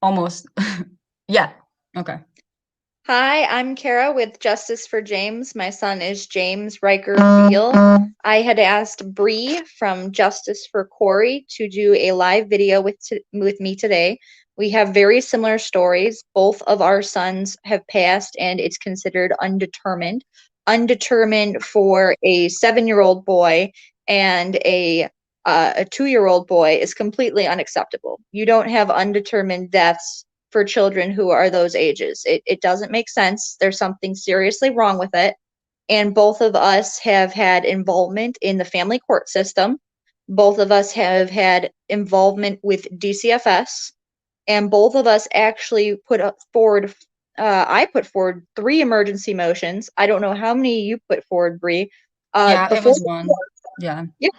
Almost. Yeah. Okay. Hi, I'm Kara with Justice for James. My son is James Ryker Biel. I had asked Bree from Justice for Corey to do a live video with me today. We have very similar stories. Both of our sons have passed, and it's considered undetermined. Undetermined for a 7-year-old boy and a 2-year-old boy is completely unacceptable. You don't have undetermined deaths for children who are those ages. It doesn't make sense. There's something seriously wrong with it. And both of us have had involvement in the family court system. Both of us have had involvement with DCFS. And both of us actually I put forward 3 emergency motions. I don't know how many you put forward, Bree. Yeah, it Before was one. Yeah. yeah,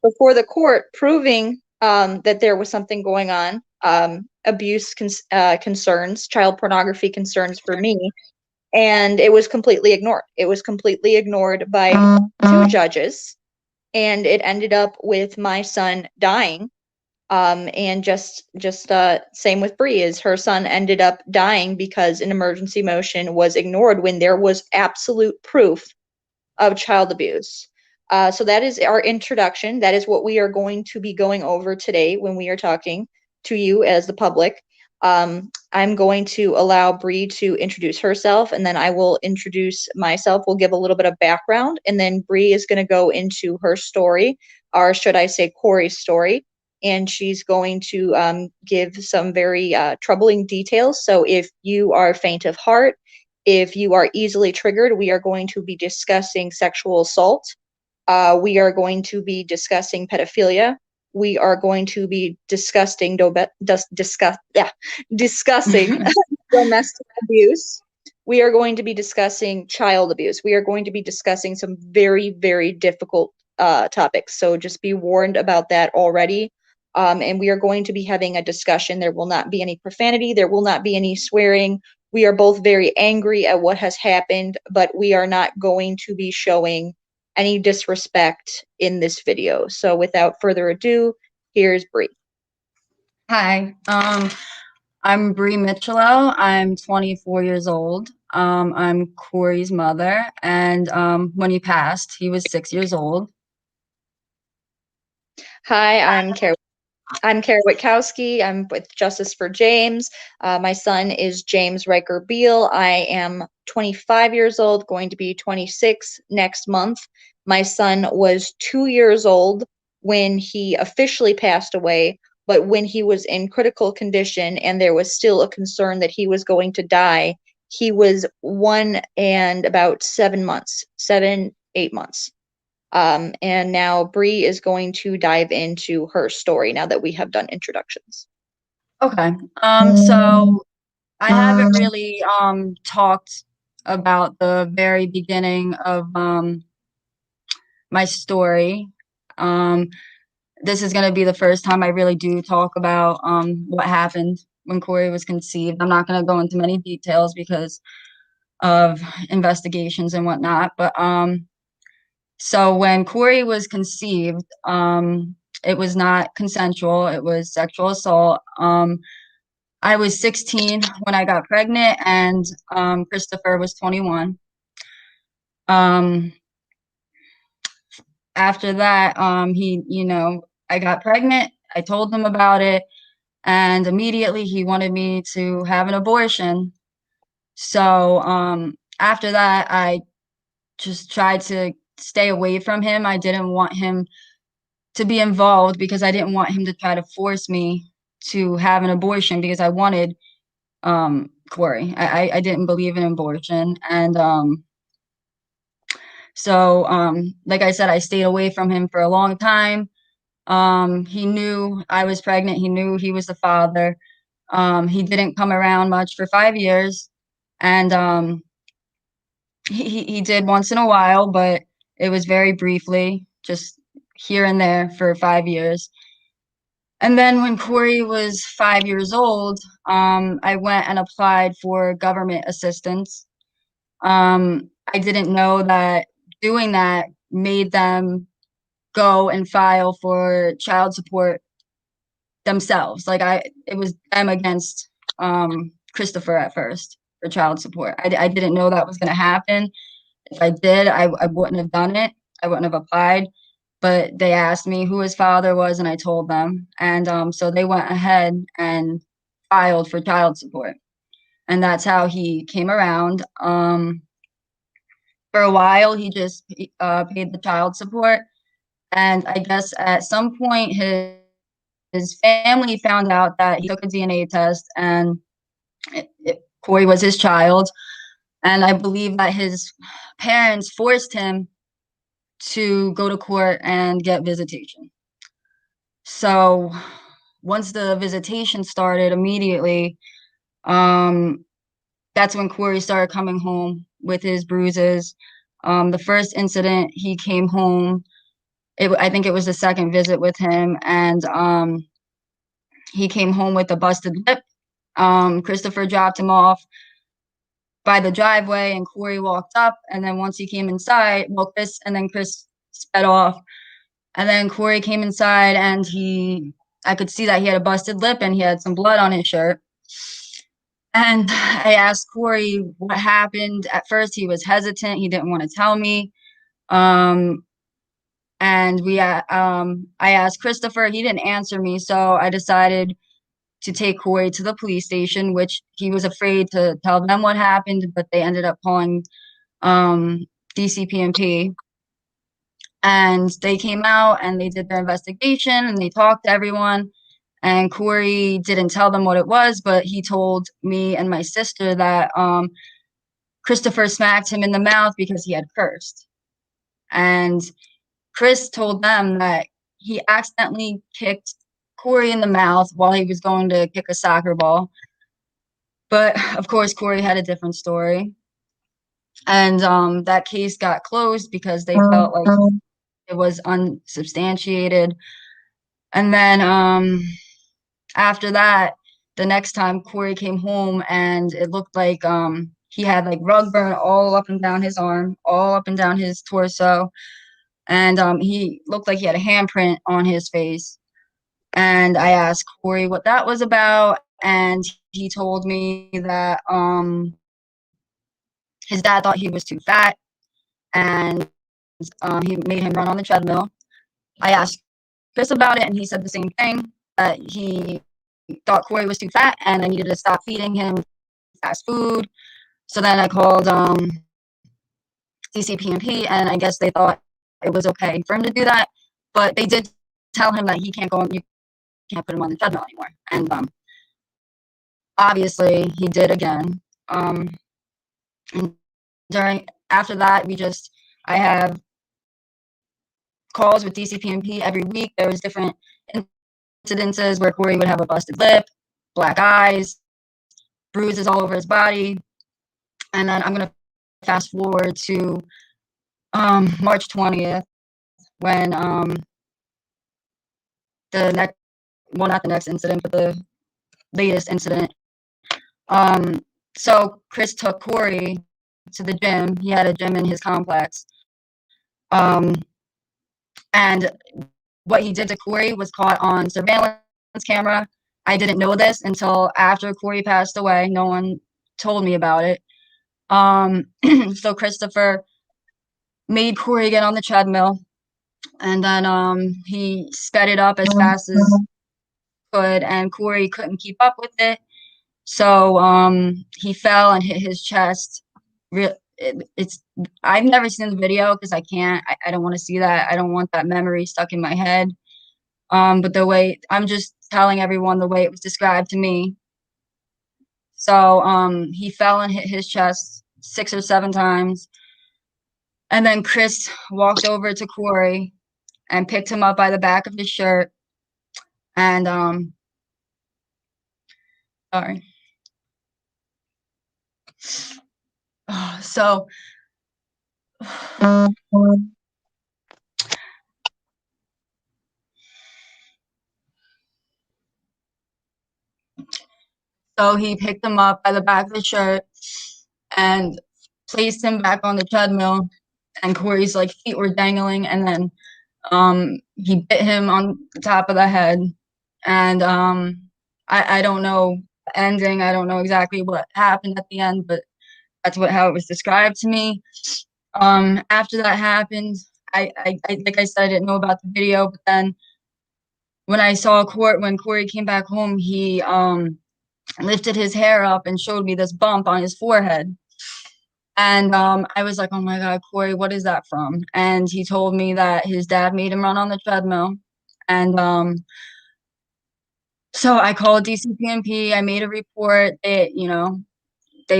before the court proving that there was something going on, concerns, child pornography concerns for me, and it was completely ignored. It was completely ignored by 2 judges, and it ended up with my son dying. And just same with Bree, is her son ended up dying because an emergency motion was ignored when there was absolute proof of child abuse. So that is our introduction. That is what we are going to be going over today when we are talking to you as the public. I'm going to allow Bree to introduce herself, and then I will introduce myself. We'll give a little bit of background, and then Bree is going to go into her story, or should I say Corey's story, and she's going to give some very troubling details. So if you are faint of heart, if you are easily triggered, we are going to be discussing sexual assault. We are going to be discussing pedophilia. We are going to be discussing domestic abuse. We are going to be discussing child abuse. We are going to be discussing some very, very difficult topics. So just be warned about that already. And we are going to be having a discussion. There will not be any profanity. There will not be any swearing. We are both very angry at what has happened, but we are not going to be showing any disrespect in this video. So without further ado, here's Bree. Hi. I'm Bree Michello. I'm 24 years old. I'm Corey's mother, and when he passed, he was 6 years old. Hi, I'm Kara Witkowski. I'm with Justice for James. My son is James Ryker Biel. I am 25 years old, going to be 26 next month. My son was 2 years old when he officially passed away, but when he was in critical condition and there was still a concern that he was going to die, he was 1 and about 7 months, 7, 8 months. And now Bree is going to dive into her story now that we have done introductions. Okay. So I haven't really talked about the very beginning of my story. Um, this is going to be the first time I really do talk about what happened when Corey was conceived. I'm not going to go into many details because of investigations and whatnot. But so when Corey was conceived, it was not consensual. It was sexual assault. I was 16 when I got pregnant, and Christopher was 21. Um, After that, I got pregnant. I told him about it, and immediately he wanted me to have an abortion. So after that, I just tried to stay away from him. I didn't want him to be involved because I didn't want him to try to force me to have an abortion because I wanted Corey. I didn't believe in abortion. And like I said, I stayed away from him for a long time. He knew I was pregnant. He knew he was the father. He didn't come around much for 5 years. And he did once in a while, but it was very briefly, just here and there for 5 years. And then when Corey was 5 years old, I went and applied for government assistance. I didn't know that doing that made them go and file for child support themselves. It was them against Christopher at first for child support. I didn't know that was going to happen. If I did, I wouldn't have done it. I wouldn't have applied. But they asked me who his father was, and I told them. And so they went ahead and filed for child support. And that's how he came around. For a while, he just paid the child support. And I guess at some point, his family found out that he took a DNA test and Corey was his child. And I believe that his parents forced him to go to court and get visitation. So once the visitation started immediately, um, that's when Corey started coming home with his bruises. The first incident, he came home. I think it was the second visit with him, and he came home with a busted lip. Christopher dropped him off by the driveway, and Corey walked up. And then once he came inside, well, Chris sped off. And then Corey came inside, and I could see that he had a busted lip and he had some blood on his shirt. And I asked Corey what happened. At first, he was hesitant. He didn't want to tell me. And I asked Christopher. He didn't answer me, so I decided to take Corey to the police station, which he was afraid to tell them what happened, but they ended up calling DCPMP. And they came out and they did their investigation and they talked to everyone. And Corey didn't tell them what it was, but he told me and my sister that Christopher smacked him in the mouth because he had cursed. And Chris told them that he accidentally kicked Corey in the mouth while he was going to kick a soccer ball. But of course, Corey had a different story. And that case got closed because they felt like it was unsubstantiated. And then after that, the next time Corey came home and it looked like he had like rug burn all up and down his arm, all up and down his torso. And he looked like he had a handprint on his face. And I asked Corey what that was about. And he told me that his dad thought he was too fat and he made him run on the treadmill. I asked Chris about it, and he said the same thing, that he thought Corey was too fat and I needed to stop feeding him fast food. So then I called DCPMP, and I guess they thought it was okay for him to do that. But they did tell him that he can't go, you can't put him on the treadmill anymore. And obviously he did again. And after that, I have calls with DCPMP every week. There was different incidences where Corey would have a busted lip, black eyes, bruises all over his body. And then I'm going to fast forward to March 20th when not the next incident, but the latest incident. So Chris took Corey to the gym. He had a gym in his complex. And what he did to Corey was caught on surveillance camera. I didn't know this until after Corey passed away. No one told me about it. So Christopher made Corey get on the treadmill, and then he sped it up as fast as he could, and Corey couldn't keep up with it. So he fell and hit his chest. I've never seen the video because I can't. I don't want to see that. I don't want that memory stuck in my head. But the way I'm just telling everyone the way it was described to me. So he fell and hit his chest 6 or 7 times. And then Chris walked over to Corey and picked him up by the back of his shirt. And sorry. So he picked him up by the back of the shirt and placed him back on the treadmill, and Corey's like feet were dangling, and then he bit him on the top of the head. And I don't know ending. I don't know exactly what happened at the end, but that's how it was described to me. After that happened, I like I said, I didn't know about the video, but then when I saw when Corey came back home, he lifted his hair up and showed me this bump on his forehead. And I was like, oh my God, Corey, what is that from? And he told me that his dad made him run on the treadmill. And so I called DCPMP. I made a report. They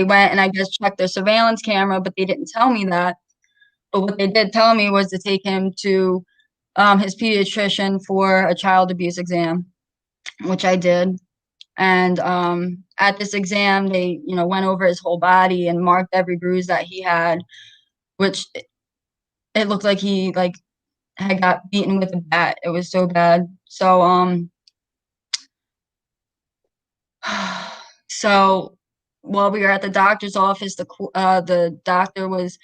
went and I guess checked their surveillance camera, but they didn't tell me that. But what they did tell me was to take him to his pediatrician for a child abuse exam, which I did. And at this exam, they, went over his whole body and marked every bruise that he had, which it looked like he had got beaten with a bat. It was so bad. So so while we were at the doctor's office, the doctor was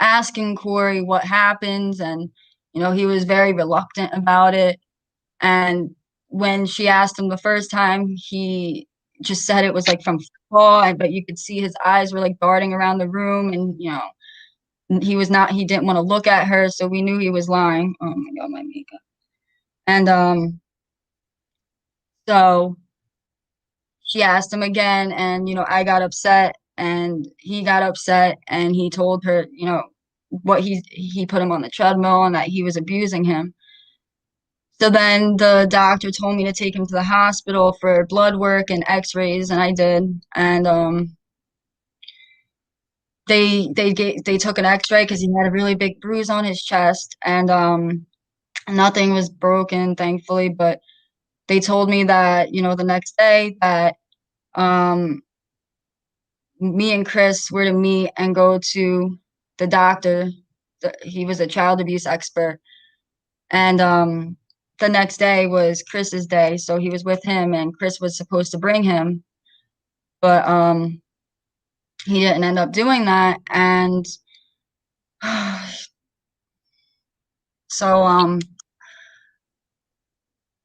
asking Corey what happened, and he was very reluctant about it. And when she asked him the first time, he just said it was like from football, but you could see his eyes were like darting around the room, and he didn't want to look at her, so we knew he was lying. Oh my God, my makeup. And so she asked him again, and I got upset, and he got upset, and he told her, what he put him on the treadmill and that he was abusing him. So then the doctor told me to take him to the hospital for blood work and x-rays, and I did. And they took an x-ray because he had a really big bruise on his chest, and nothing was broken, thankfully, but they told me that, the next day that um me and Chris were to meet and go to the doctor. He was a child abuse expert. And the next day was Chris's day, so he was with him, and Chris was supposed to bring him, but he didn't end up doing that. And so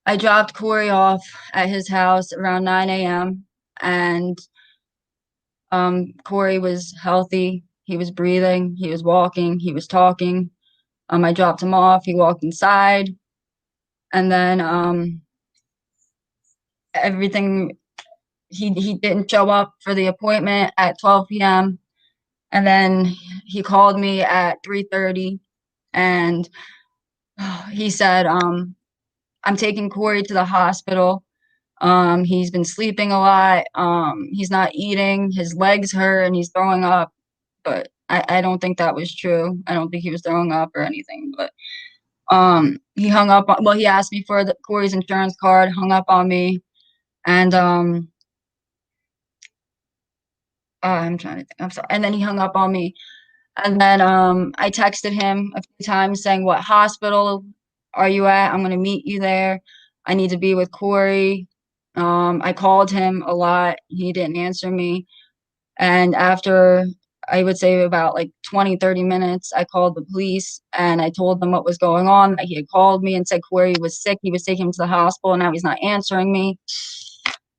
I dropped Corey off at his house around 9 a.m. and Corey was healthy. He was breathing. He was walking. He was talking. I dropped him off. He walked inside, and then everything. He didn't show up for the appointment at 12 p.m. And then he called me at 3:30, and he said, "I'm taking Corey to the hospital. He's been sleeping a lot. He's not eating. His legs hurt, and he's throwing up." But I don't think that was true. I don't think he was throwing up or anything. But he hung up. Well, he asked me for Corey's insurance card, hung up on me, and I'm trying to think. I'm sorry. And then he hung up on me. And then I texted him a few times saying, "What hospital are you at? I'm going to meet you there. I need to be with Corey." I called him a lot. He didn't answer me. And after I would say about like 20, 30 minutes, I called the police and I told them what was going on, that he had called me and said Corey was sick. He was taking him to the hospital and now he's not answering me.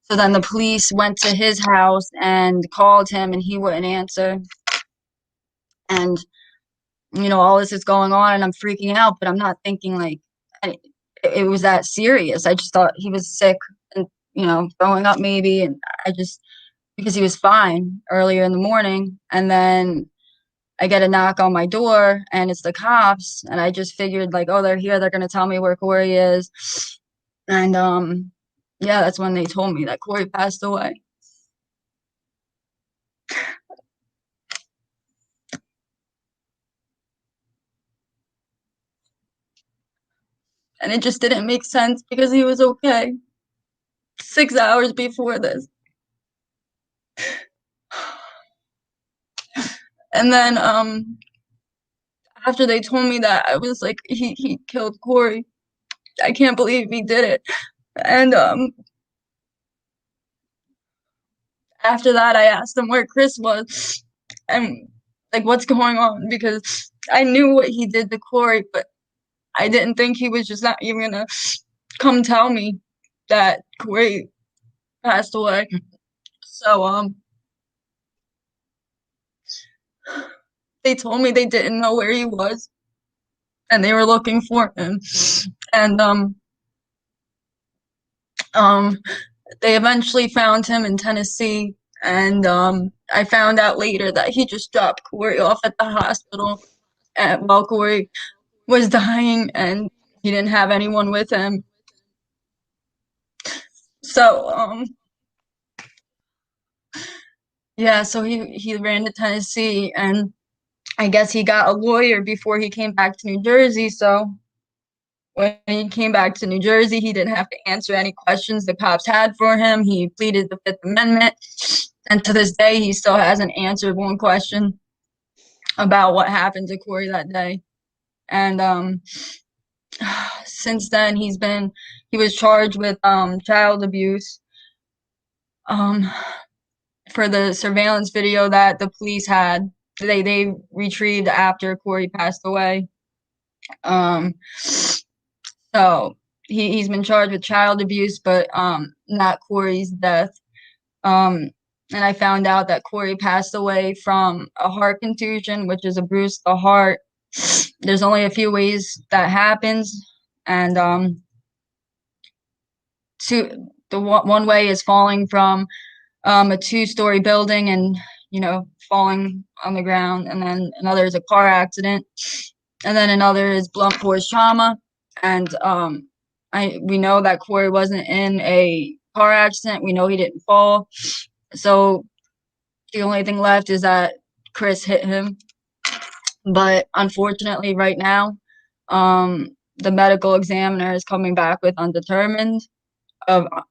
So then the police went to his house and called him and he wouldn't answer. And, all this is going on and I'm freaking out, but I'm not thinking like it was that serious. I just thought he was sick and, throwing up maybe. And because he was fine earlier in the morning. And then I get a knock on my door and it's the cops. And I just figured like, oh, they're here. They're going to tell me where Corey is. And, yeah, that's when they told me that Corey passed away. And it just didn't make sense because he was okay 6 hours before this. And then after they told me that, I was like, he killed Corey. I can't believe he did it. And after that, I asked him where Chris was and like what's going on because I knew what he did to Corey, but I didn't think he was just not even gonna come tell me that Corey passed away. So they told me they didn't know where he was and they were looking for him. And um they eventually found him in Tennessee, and I found out later that he just dropped Corey off at the hospital while Corey was dying, and he didn't have anyone with him. So yeah, so he ran to Tennessee, and I guess he got a lawyer before he came back to New Jersey. So when he came back to New Jersey, he didn't have to answer any questions the cops had for him. He pleaded the Fifth Amendment. And to this day, he still hasn't answered one question about what happened to Corey that day. And since then, he was charged with child abuse um, for the surveillance video that the police had. They retrieved after Corey passed away. Um, so he's been charged with child abuse, but not Corey's death. Um, and I found out that Corey passed away from a heart contusion, which is a bruise to the heart. There's only a few ways that happens, and one way is falling from a two-story building and falling on the ground, and then another is a car accident, and then another is blunt force trauma. And we know that Corey wasn't in a car accident. We know he didn't fall. So the only thing left is that Chris hit him. But unfortunately, right now, the medical examiner is coming back with undetermined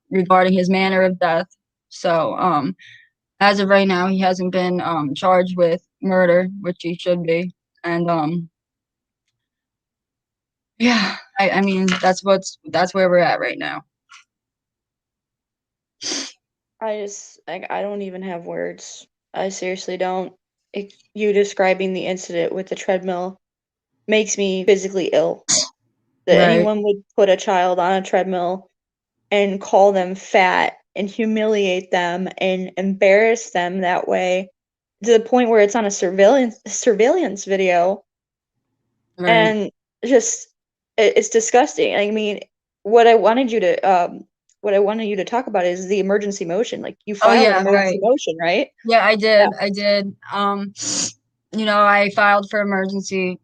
regarding his manner of death. So as of right now, he hasn't been charged with murder, which he should be. And yeah, I mean that's where we're at right now. I don't even have words. I seriously don't. You describing the incident with the treadmill makes me physically ill. That Right, anyone would put a child on a treadmill and call them fat and humiliate them and embarrass them that way to the point where it's on a surveillance video, right. and just it's disgusting. I mean, what I wanted you to talk about is the emergency motion. Like, you Oh filed an yeah, emergency right. motion, right? Yeah, I Yeah. did. I did. I filed for emergency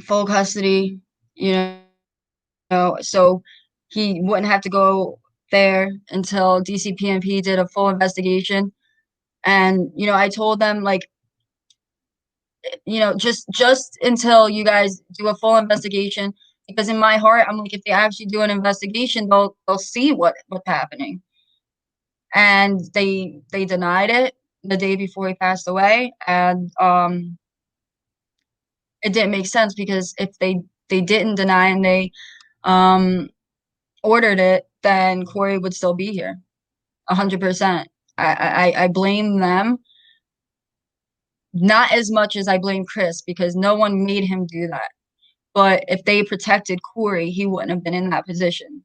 full custody, you so he wouldn't have to go there until DCPMP did a full investigation. And I told them, like, just until you guys do a full investigation, because in my heart I'm like, if they actually do an investigation, they'll see what's happening. And they denied it the day before he passed away. And it didn't make sense, because if they didn't deny and they um ordered it, then Corey would still be here. 100%. I blame them, not as much as I blame Chris, because no one made him do that. But if they protected Corey, he wouldn't have been in that position.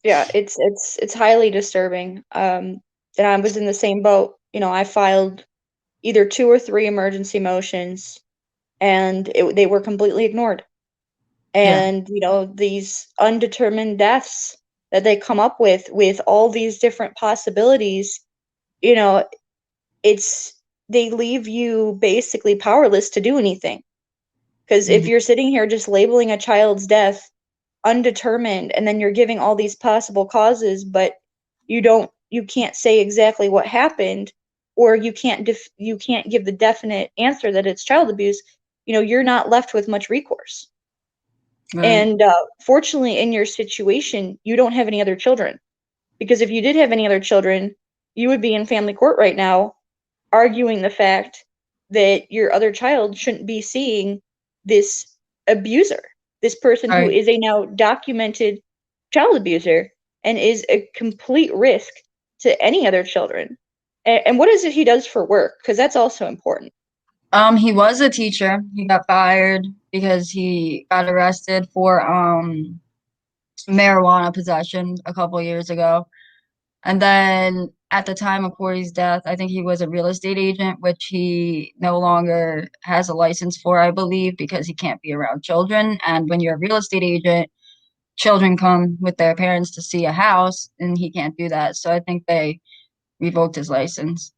Yeah, it's highly disturbing. And I was in the same boat. I filed either two or three emergency motions, and they were completely ignored. Yeah, And these undetermined deaths that they come up with all these different possibilities, you know, it's they leave you basically powerless to do anything. Because if mhm, you're sitting here just labeling a child's death undetermined, and then you're giving all these possible causes, but you can't say exactly what happened, or you can't give the definite answer that it's child abuse, you're not left with much recourse. right, And fortunately, in your situation, you don't have any other children, because if you did have any other children, you would be in family court right now arguing the fact that your other child shouldn't be seeing this abuser, this person who right. is a now documented child abuser and is a complete risk to any other children. And what is it he does for work? Because that's also important. He was a teacher. He got fired because he got arrested for marijuana possession a couple years ago. And then at the time of Corey's death, I think he was a real estate agent, which he no longer has a license for, I believe, because he can't be around children. And when you're a real estate agent, children come with their parents to see a house, and he can't do that. So I think they revoked his license.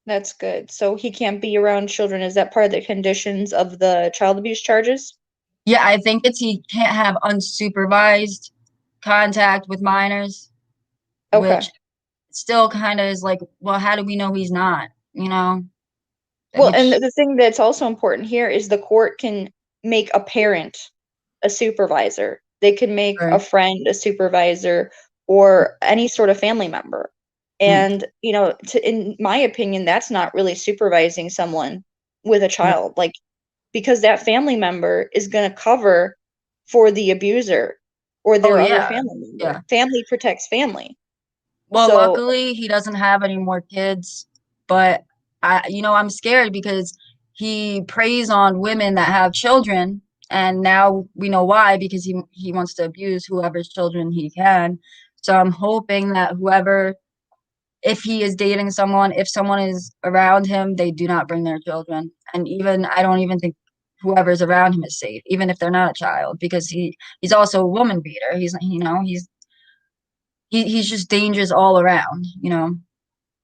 That's good. So he can't be around children. Is that part of the conditions of the child abuse charges? Yeah, I think it's he can't have unsupervised contact with minors, Okay. which still kind of is like, well, how do we know he's not? You know, Well, and which the thing that's also important here is the court can make a parent a supervisor. They can make a or, friend a supervisor or any sort of family member. mm, And, in my opinion, that's not really supervising someone with a right. child. Like, because that family member is going to cover for the abuser or Oh their other yeah, family member. yeah. Family protects family. Well, So, luckily he doesn't have any more kids, but I'm scared because he preys on women that have children, and now we know why because he wants to abuse whoever's children he can. So I'm hoping that whoever, if he is dating someone, if someone is around him, they do not bring their children. And even I don't even think whoever's around him is safe, even if they're not a child, because he's also a woman beater. He's just dangerous all around.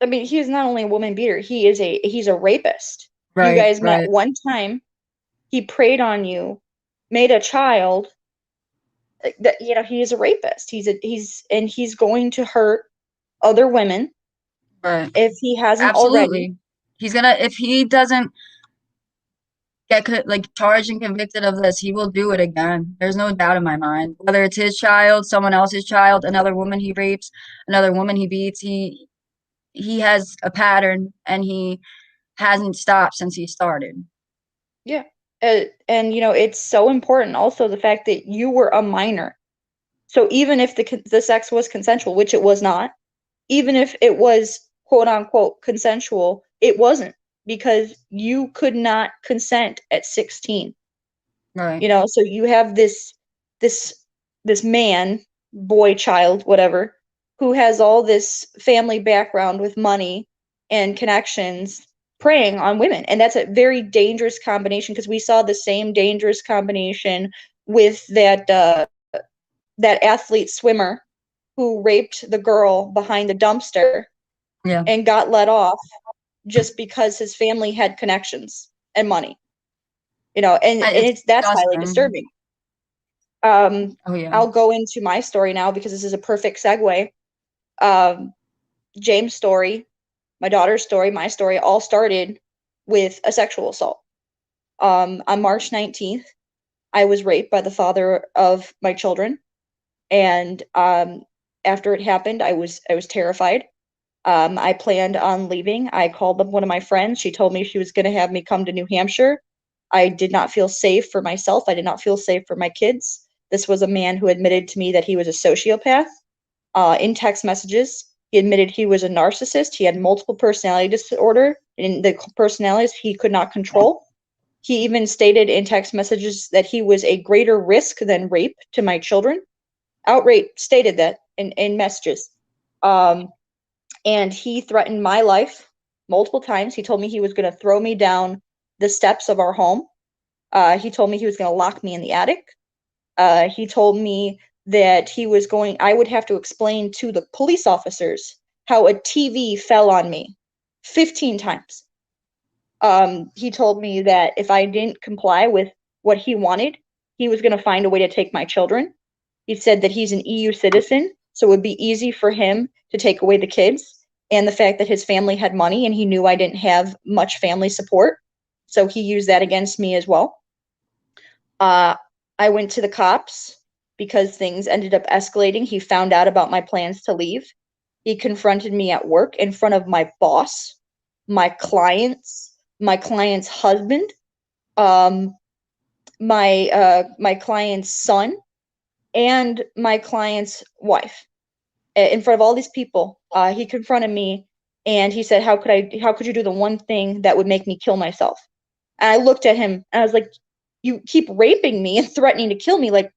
I mean, he is not only a woman beater, he's a rapist. You Right, guys met right, one time, he preyed on you, made a child. That he is a rapist. He's going to hurt other women right. if he hasn't already. Absolutely. He's gonna if he doesn't get like charged and convicted of this, he will do it again. There's no doubt in my mind. Whether it's his child, someone else's child, another woman he rapes, another woman he beats, he has a pattern and he hasn't stopped since he started. Yeah. And it's so important also the fact that you were a minor. So even if the sex was consensual, which it was not, even if it was quote unquote consensual, it wasn't because you could not consent at 16. Right. So you have this this man, boy, child, whatever, who has all this family background with money and connections preying on women. And that's a very dangerous combination because we saw the same dangerous combination with that athlete swimmer who raped the girl behind the dumpster Yeah. and got let off just because his family had connections and money. And It's that's highly disgusting. disturbing. Um, Oh yeah. I'll go into my story now because this is a perfect segue. Um, James' story, my daughter's story, my story all started with a sexual assault. On March 19th, I was raped by the father of my children, and after it happened, I was terrified. I planned on leaving. I called up one of my friends. She told me she was going to have me come to New Hampshire. I did not feel safe for myself. I did not feel safe for my kids. This was a man who admitted to me that he was a sociopath. In text messages, he admitted he was a narcissist. He had multiple personality disorder, and the personalities he could not control. He even stated in text messages that he was a greater risk than rape to my children. Outright stated that in messages. Um, and he threatened my life multiple times. He told me he was going to throw me down the steps of our home. He told me he was going to lock me in the attic. He told me that I would have to explain to the police officers how a TV fell on me 15 times. He told me that if I didn't comply with what he wanted, he was going to find a way to take my children. He said that he's an EU citizen, so it would be easy for him to take away the kids and the fact that his family had money and he knew I didn't have much family support. So he used that against me as well. Uh, I went to the cops because things ended up escalating. He found out about my plans to leave. He confronted me at work in front of my boss, my client's husband, um, my client's son, and my client's wife. In front of all these people, he confronted me and he said, how could you do the one thing that would make me kill myself?" And I looked at him and I was like, "You keep raping me and threatening to kill me. Like,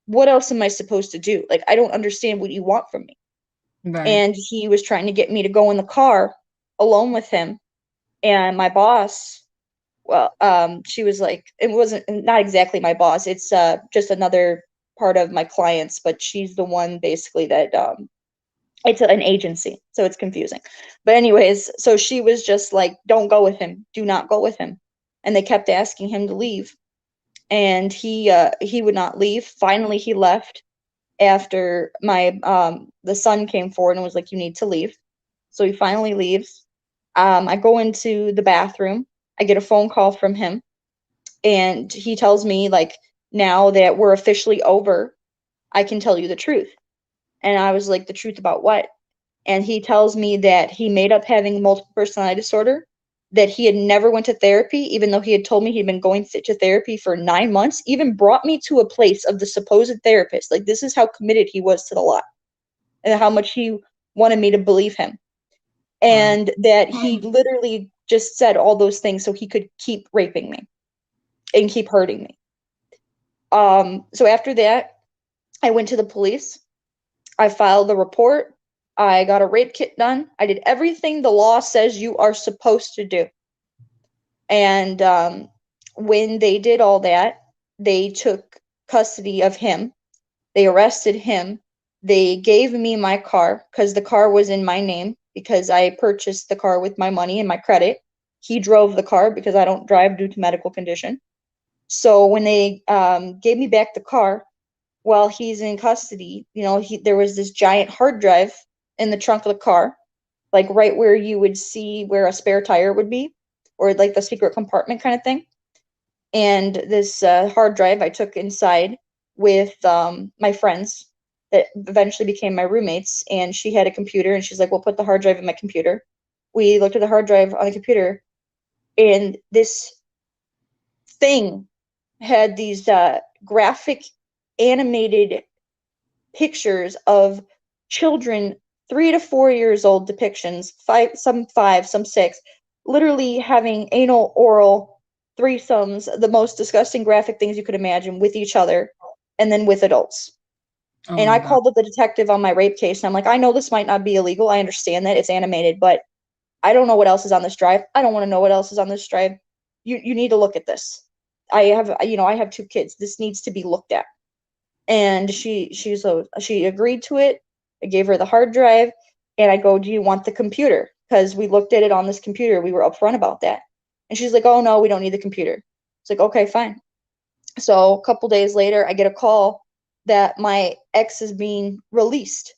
what else am I supposed to do? Like, I don't understand what you want from me." Right. And he was trying to get me to go in the car alone with him. And my boss, well, she was like, it wasn't not exactly my boss. It's just another part of my clients, but she's the one basically that it's an agency, so it's confusing. But anyways, so she was just like, "Don't go with him. Do not go with him." And they kept asking him to leave, and he would not leave. Finally, he left after my the son came forward and was like, "You need to leave." So he finally leaves. I go into the bathroom. I get a phone call from him, and he tells me like, "Now that we're officially over, I can tell you the truth." And I was like, "The truth about what?" And he tells me that he made up having multiple personality disorder, that he had never went to therapy, even though he had told me he'd been going to therapy for 9 months, even brought me to a place of the supposed therapist. Like, this is how committed he was to the lie and how much he wanted me to believe him. Wow. And that he literally just said all those things so he could keep raping me and keep hurting me. So after that, I went to the police. I filed the report. I got a rape kit done. I did everything the law says you are supposed to do. And when they did all that, they took custody of him. They arrested him. They gave me my car because the car was in my name because I purchased the car with my money and my credit. He drove the car because I don't drive due to medical condition. So when they gave me back the car, while he's in custody, there was this giant hard drive in the trunk of the car, like right where you would see where a spare tire would be, or like the secret compartment kind of thing. And this hard drive I took inside with my friends that eventually became my roommates. And she had a computer, and she's like, "We'll put the hard drive in my computer." We looked at the hard drive on the computer, and this thing had these graphic animated pictures of children 3 to 4 years old, depictions, five, some six, literally having anal, oral threesomes, the most disgusting graphic things you could imagine with each other, and then with adults. Oh And my I God. called up the detective on my rape case, and I'm like, "I know this might not be illegal. I understand that it's animated, but I don't know what else is on this drive. I don't want to know what else is on this drive. You need to look at this. I have 2 kids. This needs to be looked at." And she agreed to it. I gave her the hard drive, and I go, "Do you want the computer?" Because we looked at it on this computer. We were upfront about that. And she's like, "Oh no, we don't need the computer." It's like, "Okay, fine." So a couple days later, I get a call that my ex is being released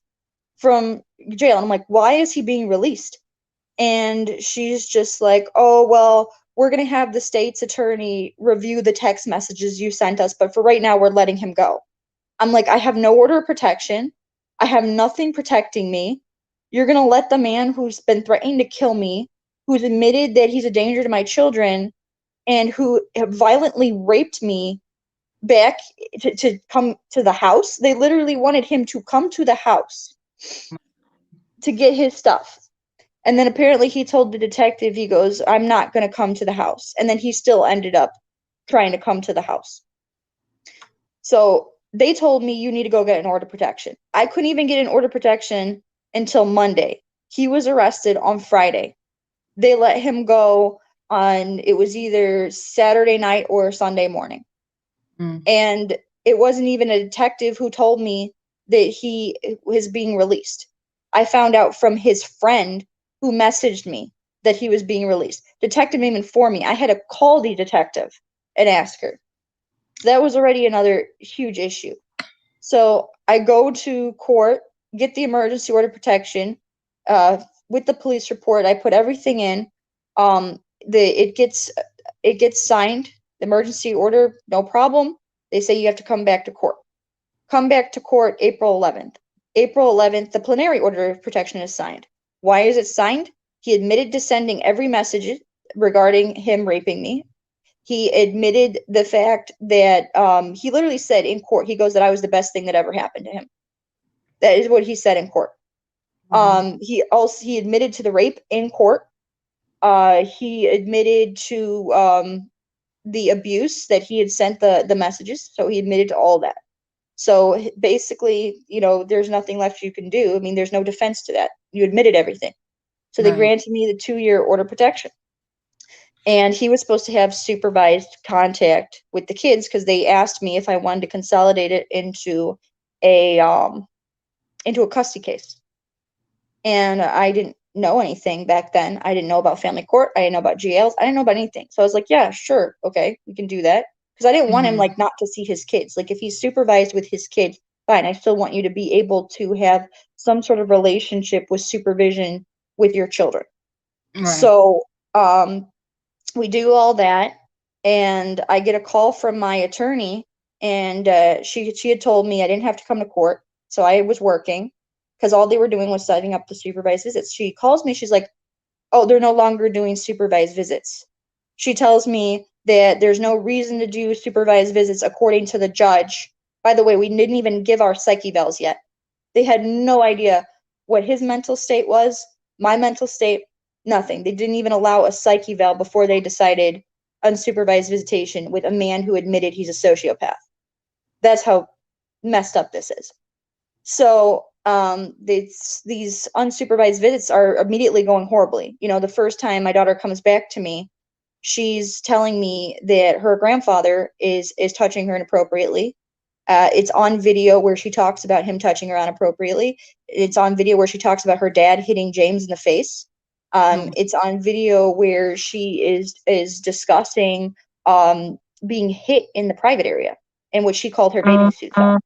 from jail. And I'm like, "Why is he being released?" And she's just like, "Oh, well, we're going to have the state's attorney review the text messages you sent us, but for right now, we're letting him go." I'm like, "I have no order of protection. I have nothing protecting me. You're going to let the man who's been threatening to kill me, who's admitted that he's a danger to my children, and who violently raped me back to come to the house?" They literally wanted him to come to the house to get his stuff. And then apparently he told the detective, he goes, "I'm not going to come to the house." And then he still ended up trying to come to the house. So they told me, "You need to go get an order of protection." I couldn't even get an order of protection until Monday. He was arrested on Friday. They let him go on, it was either Saturday night or Sunday morning. Mm. And it wasn't even a detective who told me that he was being released. I found out from his friend who messaged me that he was being released. Detective didn't even inform me. I had to call the detective and ask her. That was already another huge issue. So I go to court, get the emergency order of protection, with the police report. I put everything in. It gets signed. The emergency order, no problem. They say you have to come back to court. Come back to court April 11th. April 11th, the plenary order of protection is signed. Why is it signed? He admitted to sending every message regarding him raping me. He admitted the fact that he literally said in court, he goes, that I was the best thing that ever happened to him. That is what he said in court. Wow. He admitted to the rape in court. He admitted to the abuse that he had sent the messages. So he admitted to all that. So basically, there's nothing left you can do. I mean, there's no defense to that. You admitted everything. So they Right. granted me the 2-year order of protection. And he was supposed to have supervised contact with the kids because they asked me if I wanted to consolidate it a into a custody case. And I didn't know anything back then. I didn't know about family court. I didn't know about GLs. I didn't know about anything. So I was like, yeah, sure, okay, we can do that. Because I didn't want him Mhm. like not to see his kids. Like if he's supervised with his kids, fine. I still want you to be able to have some sort of relationship with supervision with your children. Right. So we do all that, and I get a call from my attorney, and she had told me I didn't have to come to court, so I was working because all they were doing was setting up the supervised visits. She calls me, she's like, "Oh, they're no longer doing supervised visits." She tells me that there's no reason to do supervised visits according to the judge. By the way, we didn't even give our psych evals yet. They had no idea what his mental state was, my mental state, nothing. They didn't even allow a psych eval before they decided unsupervised visitation with a man who admitted he's a sociopath. That's how messed up this is. So these unsupervised visits are immediately going horribly. The first time my daughter comes back to me, she's telling me that her grandfather is touching her inappropriately. It's on video where she talks about him touching her inappropriately. It's on video where she talks about her dad hitting James in the face. Oh, It's on video where she is discussing being hit in the private area in which she called her bathing suit on.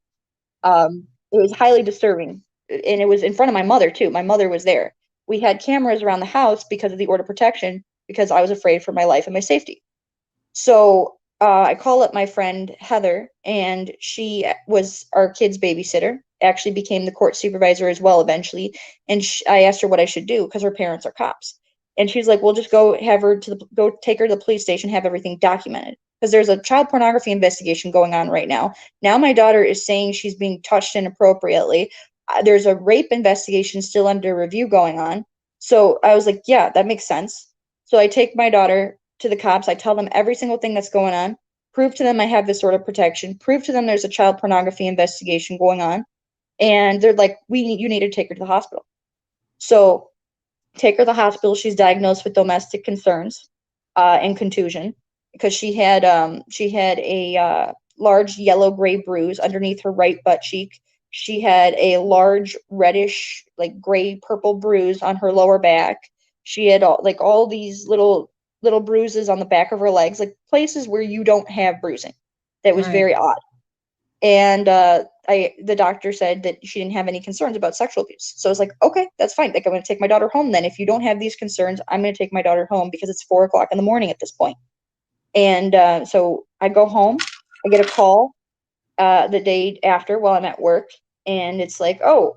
It was highly disturbing, and it was in front of my mother too. My mother was there. We had cameras around the house because of the order of protection because I was afraid for my life and my safety. So I call up my friend Heather, and she was our kid's babysitter. Actually, became the court supervisor as well eventually. And I asked her what I should do because her parents are cops, and she's like, "Well, just go take her to the police station, have everything documented." Because there's a child pornography investigation going on right now. Now my daughter is saying she's being touched inappropriately. There's a rape investigation still under review going on. So I was like, "Yeah, that makes sense." So I take my daughter to the cops. I tell them every single thing that's going on, prove to them I have this sort of protection, prove to them there's a child pornography investigation going on, and they're like, you need to take her to the hospital." So take her to the hospital. She's diagnosed with domestic concerns and contusion because she had a large yellow gray bruise underneath her right butt cheek. She had a large reddish like gray purple bruise on her lower back. She had all these little bruises on the back of her legs, like places where you don't have bruising. That was right. very odd. And the doctor said that she didn't have any concerns about sexual abuse. So I was like, okay, that's fine. Like I'm going to take my daughter home then. If you don't have these concerns, I'm going to take my daughter home because it's 4 o'clock in the morning at this point. And so I go home. I get a call the day after while I'm at work, and it's like, oh,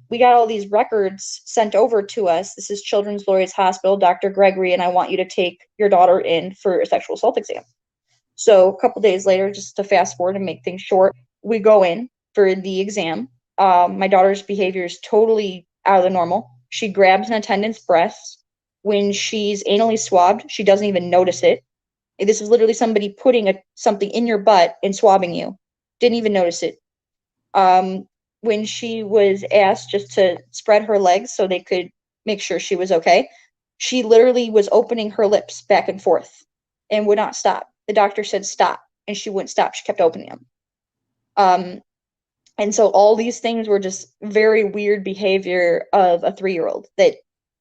we got all these records sent over to us. This is Children's Laureates Hospital, Dr. Gregory, and I want you to take your daughter in for a sexual assault exam. So a couple days later, just to fast forward and make things short, we go in for the exam. My daughter's behavior is totally out of the normal. She grabs an attendant's breast. When she's anally swabbed, she doesn't even notice it. This is literally somebody putting something in your butt and swabbing you. Didn't even notice it. Um, when she was asked just to spread her legs so they could make sure she was okay, she literally was opening her lips back and forth and would not stop. The doctor said stop, and she wouldn't stop. She kept opening them. Um, and so all these things were just very weird behavior of a 3-year-old that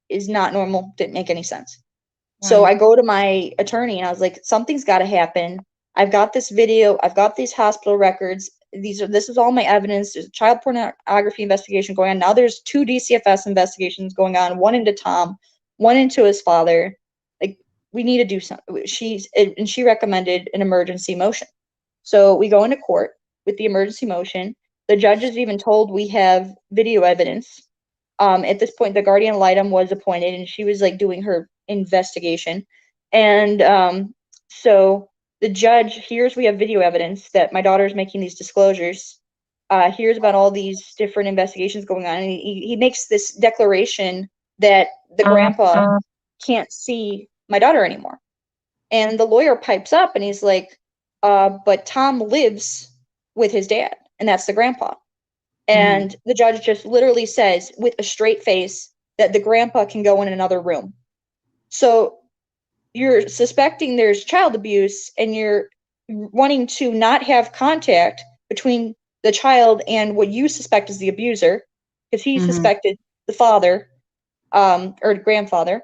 is not normal, didn't make any sense. So Right. I go to my attorney and I was like, something's got to happen. I've got this video, I've got these hospital records. This is all my evidence. There's a child pornography investigation going on. Now there's 2 DCFS investigations going on, one into Tom, one into his father. Like we need to do something. She recommended an emergency motion. So we go into court with the emergency motion. The judge is even told we have video evidence. At this point, the guardian ad litem was appointed, and she was like doing her investigation. And so the judge hears we have video evidence that my daughter is making these disclosures. Hears about all these different investigations going on, and he makes this declaration that the grandpa can't see my daughter anymore. And the lawyer pipes up and he's like, but Tom lives with his dad. and that's the grandpa. Mhm. And the judge just literally says with a straight face that the grandpa can go in another room. So you're suspecting there's child abuse and you're wanting to not have contact between the child and what you suspect is the abuser, because he Mhm. suspected the father, or grandfather,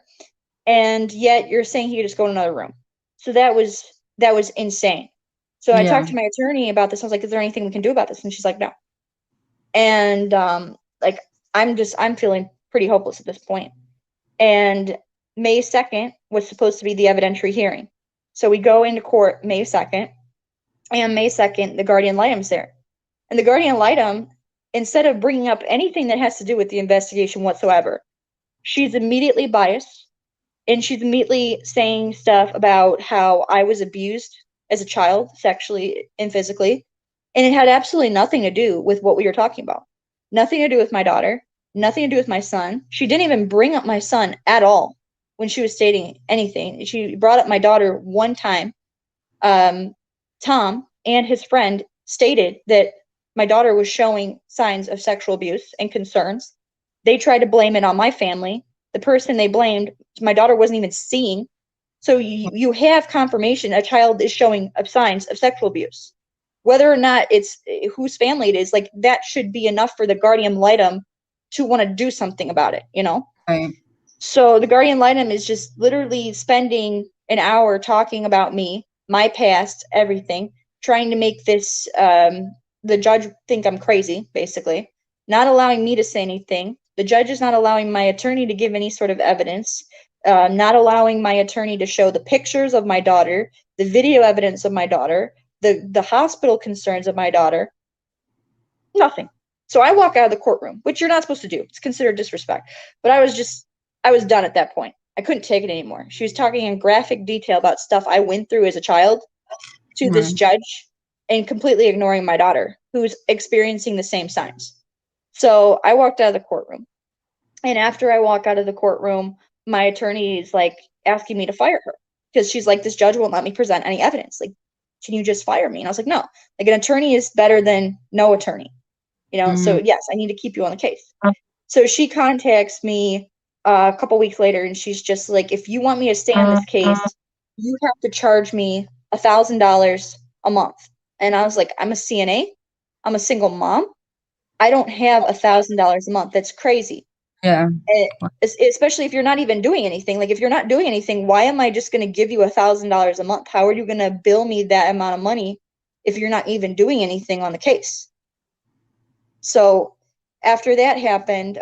and yet you're saying he could just go in another room. So that was insane. So I Yeah. talked to my attorney about this. I was like, "Is there anything we can do about this?" And she's like, "No." And like I'm feeling pretty hopeless at this point. And May 2nd was supposed to be the evidentiary hearing. So we go into court May 2nd, and May 2nd, the guardian litem's there. And the guardian litem, instead of bringing up anything that has to do with the investigation whatsoever, she's immediately biased, and she's immediately saying stuff about how I was abused as a child, sexually and physically. And it had absolutely nothing to do with what we were talking about. Nothing to do with my daughter, nothing to do with my son. She didn't even bring up my son at all when she was stating anything. She brought up my daughter one time. Tom and his friend stated that my daughter was showing signs of sexual abuse and concerns. They tried to blame it on my family. The person they blamed, my daughter wasn't even seeing. So you have confirmation a child is showing signs of sexual abuse. Whether or not it's whose family it is, like that should be enough for the guardian litem to want to do something about it, you know? Right. So the guardian litem is just literally spending an hour talking about me, my past, everything, trying to make this the judge think I'm crazy, basically, not allowing me to say anything. The judge is not allowing my attorney to give any sort of evidence, not allowing my attorney to show the pictures of my daughter, the video evidence of my daughter, the hospital concerns of my daughter. Nothing. So I walk out of the courtroom, which you're not supposed to do. It's considered disrespect. But I was done at that point. I couldn't take it anymore. She was talking in graphic detail about stuff I went through as a child to this Right. judge and completely ignoring my daughter, who's experiencing the same signs. So I walked out of the courtroom. And after I walk out of the courtroom, my attorney is like asking me to fire her because she's like, this judge won't let me present any evidence. Like, can you just fire me? And I was like, no, like an attorney is better than no attorney. So Mhm. yes, I need to keep you on the case. So she contacts me a couple weeks later, and she's just like, if you want me to stay on this case, you have to charge me $1,000 a month. And I was like, I'm a CNA, I'm a single mom, I don't have $1,000 a month. That's crazy. Yeah. And especially if you're not even doing anything. Like if you're not doing anything, why am I just going to give you $1,000 a month? How are you going to bill me that amount of money if you're not even doing anything on the case? So after that happened,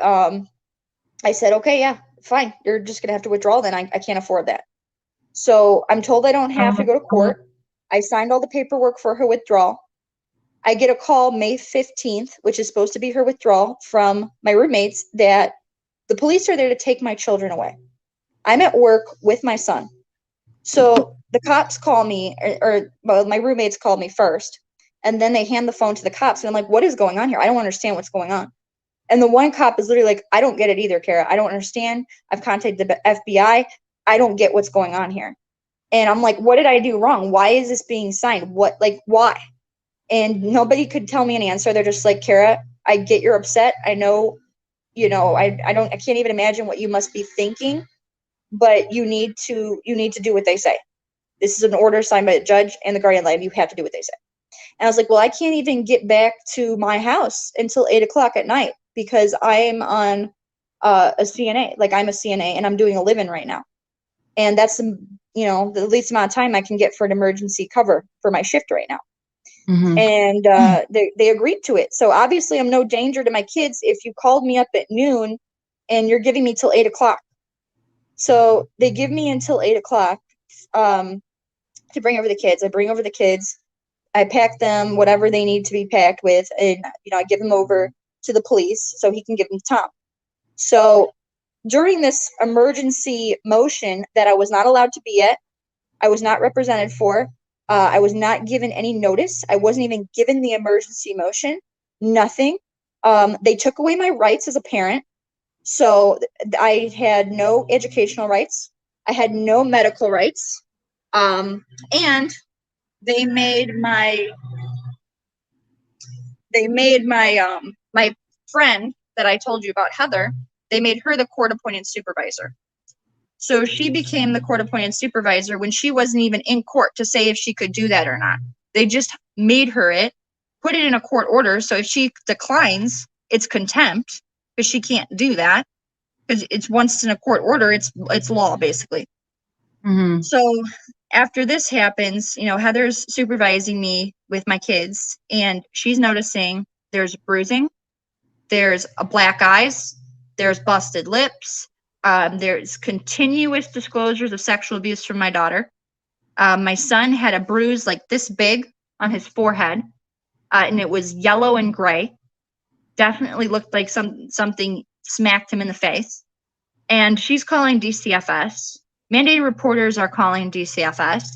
I said, okay, yeah, fine. You're just going to have to withdraw then. I can't afford that. So I'm told I don't have to go to court. I signed all the paperwork for her withdrawal. I get a call May 15th, which is supposed to be her withdrawal, from my roommates that the police are there to take my children away. I'm at work with my son. So the cops call me, well, my roommates called me first, and then they hand the phone to the cops. And I'm like, what is going on here? I don't understand what's going on. And the one cop is literally like, I don't get it either, Kara. I don't understand. I've contacted the FBI. I don't get what's going on here. And I'm like, what did I do wrong? Why is this being signed? What, like, why? And nobody could tell me an answer. They're just like, Kara, I get you're upset. I know, I can't even imagine what you must be thinking, but you need to do what they say. This is an order signed by the judge and the guardian litem. You have to do what they say. And I was like, well, I can't even get back to my house until 8 o'clock at night because I'm on a CNA. Like I'm a CNA and I'm doing a live-in right now. And that's the least amount of time I can get for an emergency cover for my shift right now. Mhm. And they agreed to it. So obviously I'm no danger to my kids if you called me up at noon and you're giving me till 8 o'clock. So they give me until 8 o'clock to bring over the kids. I bring over the kids. I pack them whatever they need to be packed with, and I give them over to the police so he can give them to Tom. So during this emergency motion that I was not allowed to be at, I was not represented for. I was not given any notice. I wasn't even given the emergency motion. Nothing. They took away my rights as a parent. So I had no educational rights. I had no medical rights. And they made they made my friend that I told you about, Heather, they made her the court-appointed supervisor. So she became the court-appointed supervisor when she wasn't even in court to say if she could do that or not. They just made her it, put it in a court order, so if she declines, it's contempt, because she can't do that, because it's once in a court order, it's law, basically. Mm-hmm. So after this happens, Heather's supervising me with my kids, and she's noticing there's bruising, there's black eyes, there's busted lips, there's continuous disclosures of sexual abuse from my daughter. My son had a bruise like this big on his forehead, and it was yellow and gray. Definitely looked like something smacked him in the face. And she's calling DCFS. Mandated reporters are calling DCFS,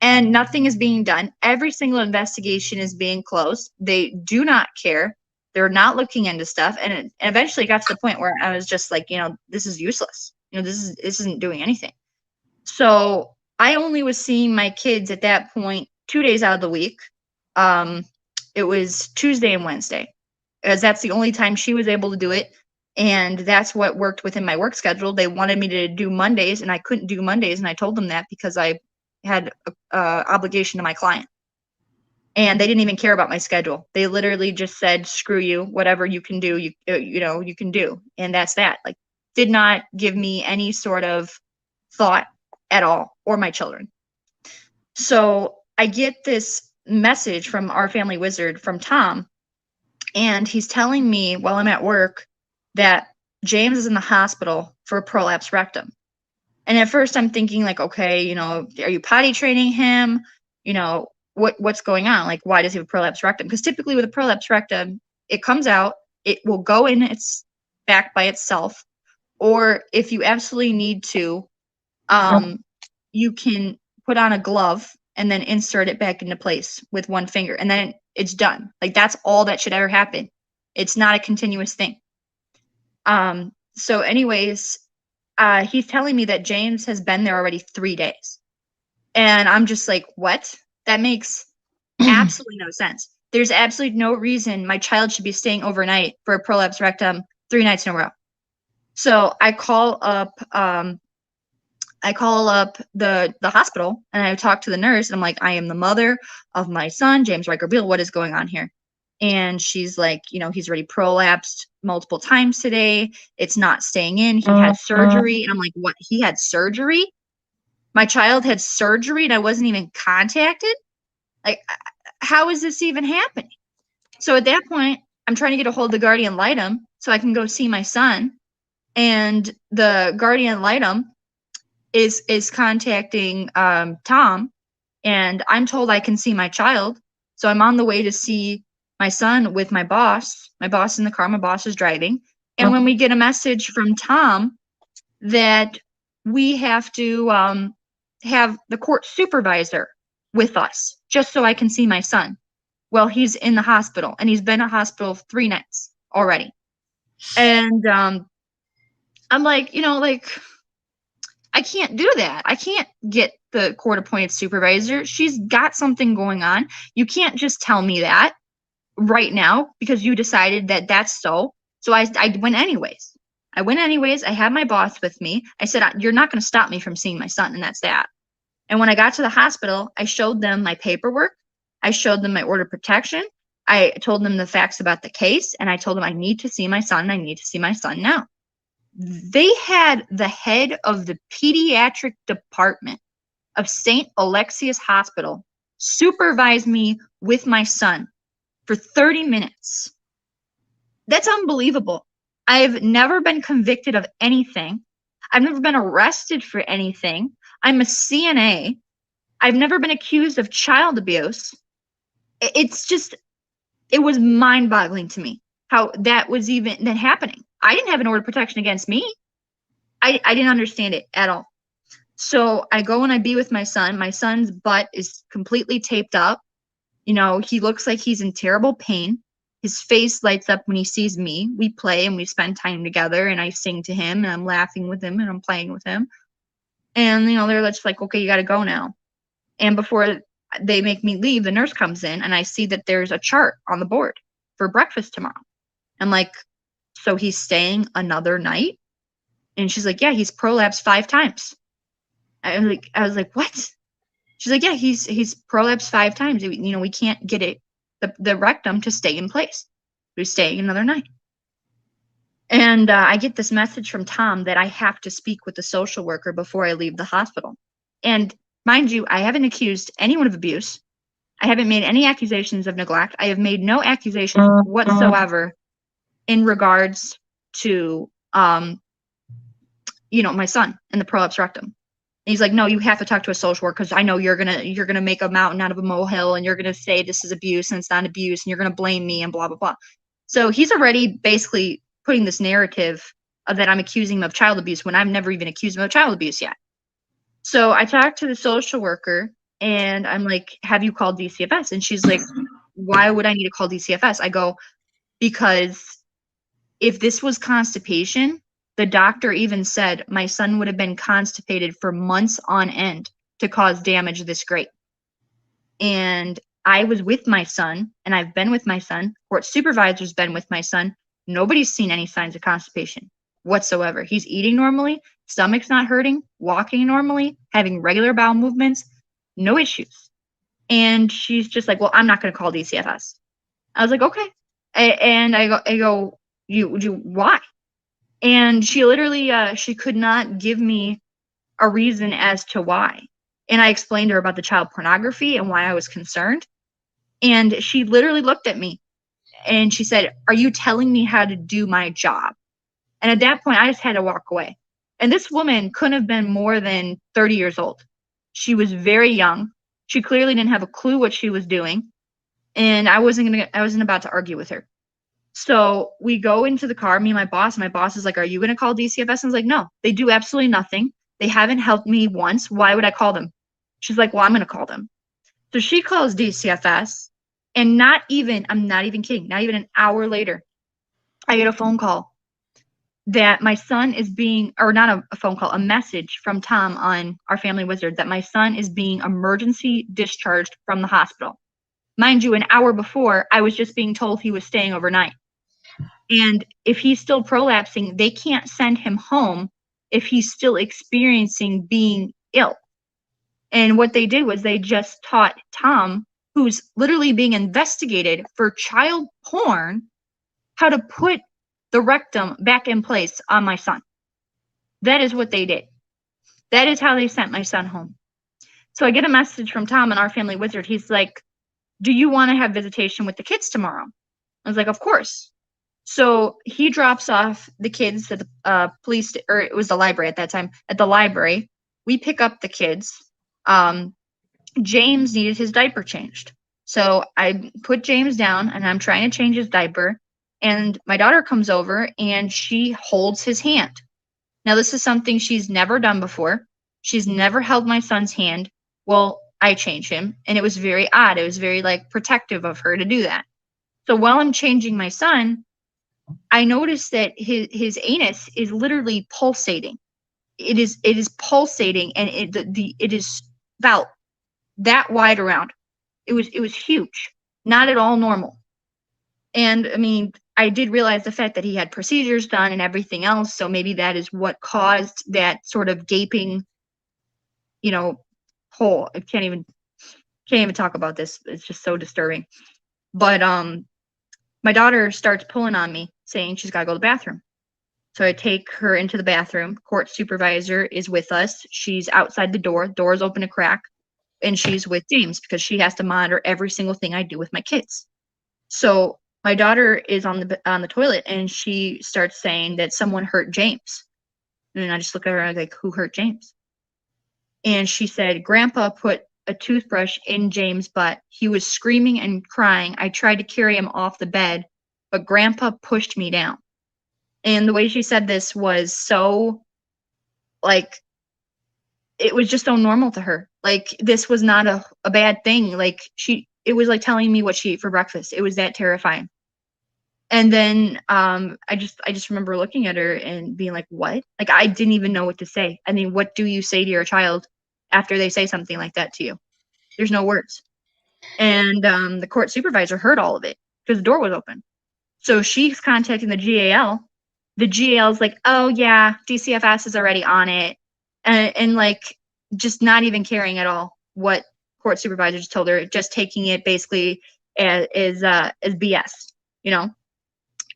and nothing is being done. Every single investigation is being closed. They do not care. They're not looking into stuff. And it eventually got to the point where I was just like, this is useless. This isn't doing anything. So I only was seeing my kids at that point 2 days out of the week. It was Tuesday and Wednesday, as that's the only time she was able to do it. And that's what worked within my work schedule. They wanted me to do Mondays, and I couldn't do Mondays. And I told them that because I had a obligation to my client. And they didn't even care about my schedule. They literally just said, screw you, whatever you can do, you can do. And that's that. Like, did not give me any sort of thought at all, or my children. So I get this message from our family wizard, from Tom, and he's telling me while I'm at work that James is in the hospital for a prolapse rectum. And at first I'm thinking like, okay, are you potty training him? What's going on? Like, why does he have a prolapse rectum? Because typically with a prolapse rectum, it comes out, it will go in its back by itself. Or if you absolutely need to, you can put on a glove and then insert it back into place with one finger, and then it's done. Like, that's all that should ever happen. It's not a continuous thing. So anyways, he's telling me that James has been there already 3 days. And I'm just like, what? That makes absolutely no sense. There's absolutely no reason my child should be staying overnight for a prolapse rectum 3 nights in a row. So I call up the hospital, and I talk to the nurse, and I'm like, I am the mother of my son, James Ryker Biel. What is going on here? And she's like, he's already prolapsed multiple times today. It's not staying in. He had surgery. And I'm like, what? He had surgery? My child had surgery and I wasn't even contacted? Like, how is this even happening? So at that point, I'm trying to get a hold of the guardian litem so I can go see my son. And the guardian litem is contacting Tom, and I'm told I can see my child. So I'm on the way to see my son with my boss. My boss in the car, my boss is driving. And when we get a message from Tom that we have to have the court supervisor with us just so I can see my son. Well, he's in the hospital, and he's been in hospital 3 nights already. And I'm like, I can't do that. I can't get the court-appointed supervisor. She's got something going on. You can't just tell me that right now because you decided that that's so. So I went anyways. I had my boss with me. I said, you're not going to stop me from seeing my son, and that's that. And when I got to the hospital, I showed them my paperwork. I showed them my order of protection. I told them the facts about the case, and I told them I need to see my son, and I need to see my son now. They had the head of the pediatric department of St. Alexius Hospital supervise me with my son for 30 minutes. That's unbelievable. I've never been convicted of anything. I've never been arrested for anything. I'm a CNA. I've never been accused of child abuse. It was mind-boggling to me how that was even happening. I didn't have an order of protection against me. I didn't understand it at all. So I go and I be with my son. My son's butt is completely taped up. He looks like he's in terrible pain. His face lights up when he sees me. We play and we spend time together, and I sing to him, and I'm laughing with him, and I'm playing with him. And, they're just like, okay, you got to go now. And before they make me leave, the nurse comes in, and I see that there's a chart on the board. for breakfast tomorrow. I'm like, so he's staying another night? And she's like, yeah, he's prolapsed 5 times. I was like, what? She's like, yeah, he's prolapsed 5 times. We can't get the rectum to stay in place. He's staying another night. And I get this message from Tom that I have to speak with the social worker before I leave the hospital. And mind you, I haven't accused anyone of abuse. I haven't made any accusations of neglect. I have made no accusations whatsoever in regards to, my son and the prolapse rectum. And he's like, no, you have to talk to a social worker because I know you're gonna make a mountain out of a molehill and you're gonna say this is abuse and it's not abuse and you're gonna blame me and blah blah blah. So he's already basically putting this narrative of that I'm accusing him of child abuse when I've never even accused him of child abuse yet. So I talked to the social worker and I'm like, have you called DCFS? And she's like, why would I need to call DCFS? I go, because if this was constipation, the doctor even said my son would have been constipated for months on end to cause damage this great. And I was with my son, and I've been with my son. Court supervisor's been with my son. Nobody's seen any signs of constipation whatsoever. He's eating normally, stomach's not hurting, walking normally, having regular bowel movements, no issues. And she's just like, well, I'm not going to call DCFS. I was like, okay. And I go, you why? And she literally she could not give me a reason as to why. And I explained to her about the child pornography and why I was concerned. And she literally looked at me and she said, are you telling me how to do my job? And at that point, I just had to walk away. And this woman couldn't have been more than 30 years old. She was very young. She clearly didn't have a clue what she was doing. And I wasn't about to argue with her. So we go into the car, me and my boss. My boss is like, are you going to call DCFS? And I was like, no, they do absolutely nothing. They haven't helped me once. Why would I call them? She's like, well, I'm going to call them. So she calls DCFS. And I'm not even kidding, not even an hour later, I get a phone call that my son is not a phone call, a message from Tom on our Family Wizard that my son is being emergency discharged from the hospital. Mind you, an hour before, I was just being told he was staying overnight. And if he's still prolapsing, they can't send him home if he's still experiencing being ill. And what they did was they just taught Tom, who's literally being investigated for child porn, how to put the rectum back in place on my son. That is what they did. That is how they sent my son home. So I get a message from Tom in our Family Wizard. He's like, do you want to have visitation with the kids tomorrow? I was like, of course. So he drops off the kids at the police, or it was the library at that time, at the library. We pick up the kids. James needed his diaper changed. So I put James down and I'm trying to change his diaper. And my daughter comes over and she holds his hand. Now, this is something she's never done before. She's never held my son's hand. Well, I changed him, and it was very odd. It was very protective of her to do that. So while I'm changing my son, I noticed that his anus is literally pulsating. It is pulsating, and it is about that wide around. It was huge, not at all normal. And I mean, I did realize the fact that he had procedures done and everything else, so maybe that is what caused that sort of gaping, hole. I can't even talk about this. It's just so disturbing. But my daughter starts pulling on me, saying she's got to go to the bathroom. So I take her into the bathroom. Court supervisor is with us. She's outside the door. Door's open a crack, and she's with James because she has to monitor every single thing I do with my kids. So my daughter is on the toilet, and she starts saying that someone hurt James. And I just look at her and I'm like, who hurt James? And she said, Grandpa put a toothbrush in James' butt. He was screaming and crying. I tried to carry him off the bed, but Grandpa pushed me down. And the way she said this was so, it was just so normal to her. This was not a bad thing. It was like telling me what she ate for breakfast. It was that terrifying. And then I just remember looking at her and being like, what? I didn't even know what to say. I mean, what do you say to your child after they say something like that to you? There's no words. And the court supervisor heard all of it. because the door was open. So she's contacting the GAL. The GAL's like, oh yeah, DCFS is already on it. And like, just not even caring at all what court supervisors told her, just taking it basically as BS, you know?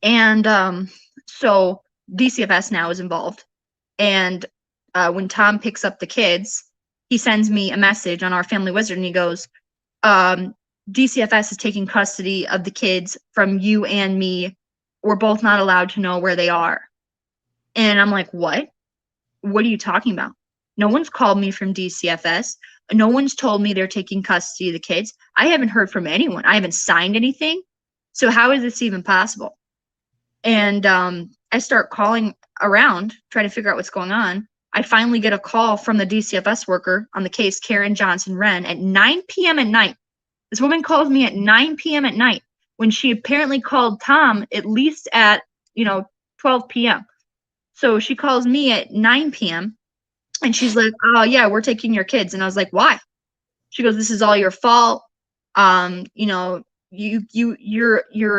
And so DCFS now is involved. And when Tom picks up the kids, he sends me a message on our family wizard, and he goes, DCFS is taking custody of the kids from you and me. We're both not allowed to know where they are. And I'm like, what? What are you talking about? No one's called me from DCFS. No one's told me they're taking custody of the kids. I haven't heard from anyone. I haven't signed anything. So how is this even possible? And I start calling around, trying to figure out what's going on. I finally get a call from the DCFS worker on the case, Karen Johnson Wren, at 9 p.m. at night. This woman calls me at 9 p.m. at night when she apparently called Tom at least at, 12 p.m. So she calls me at 9 p.m. and she's like, oh yeah, we're taking your kids. And I was like, why? She goes, this is all your fault. You're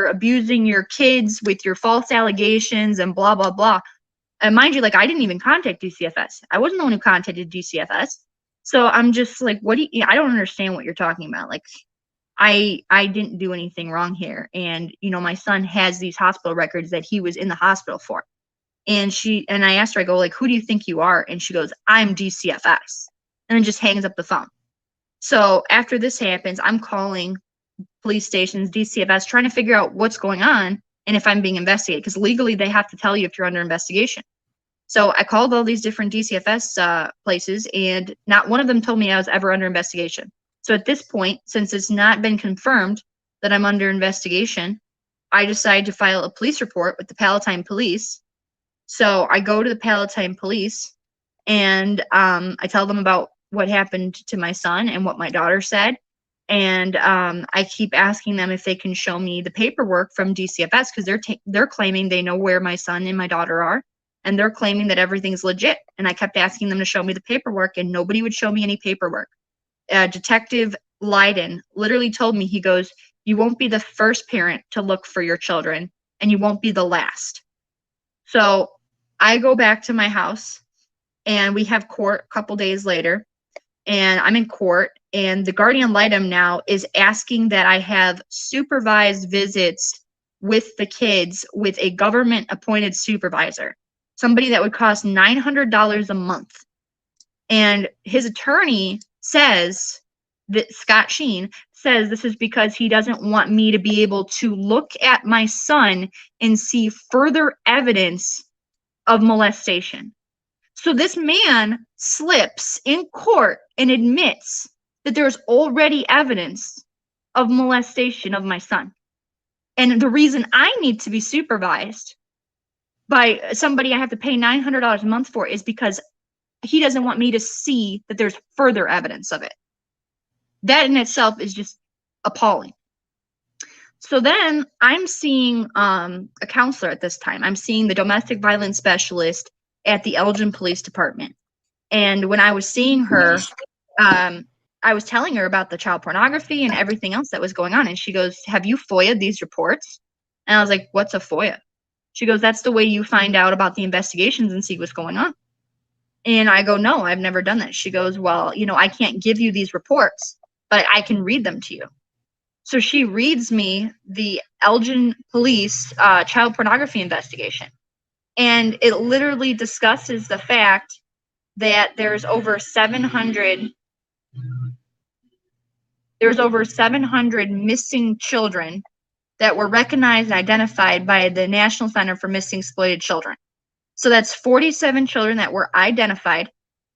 abusing your kids with your false allegations and blah, blah, blah. And mind you, like, I didn't even contact DCFS. I wasn't the one who contacted DCFS. So I'm just like, I don't understand what you're talking about. Like, I didn't do anything wrong here. And, my son has these hospital records that he was in the hospital for. And I asked her, I go, like, who do you think you are? And she goes, I'm DCFS. And then just hangs up the phone. So after this happens, I'm calling police stations, DCFS, trying to figure out what's going on and if I'm being investigated, because legally they have to tell you if you're under investigation. So I called all these different DCFS places, and not one of them told me I was ever under investigation. So at this point, since it's not been confirmed that I'm under investigation, I decided to file a police report with the Palatine Police. So I go to the Palatine Police, and I tell them about what happened to my son and what my daughter said. And I keep asking them if they can show me the paperwork from DCFS, because they're claiming they know where my son and my daughter are, and they're claiming that everything's legit. And I kept asking them to show me the paperwork, and nobody would show me any paperwork. Detective Leiden literally told me, he goes, you won't be the first parent to look for your children, and you won't be the last. So I go back to my house, and we have court a couple days later, and I'm in court, and the guardian ad litem now is asking that I have supervised visits with the kids with a government appointed supervisor, somebody that would cost $900 a month. And his attorney says that Scott Sheen says this is because he doesn't want me to be able to look at my son and see further evidence of molestation. So this man slips in court and admits that there's already evidence of molestation of my son. And the reason I need to be supervised by somebody I have to pay $900 a month for is because he doesn't want me to see that there's further evidence of it. That in itself is just appalling. So then I'm seeing a counselor at this time. I'm seeing the domestic violence specialist at the Elgin Police Department. And when I was seeing her, I was telling her about the child pornography and everything else that was going on. And she goes, have you FOIA'd these reports? And I was like, what's a FOIA? She goes, that's the way you find out about the investigations and see what's going on. And I go, no, I've never done that. She goes, well, I can't give you these reports, but I can read them to you. So she reads me the Elgin Police child pornography investigation. And it literally discusses the fact that there's over 700 missing children that were recognized and identified by the National Center for Missing Exploited Children. So that's 47 children that were identified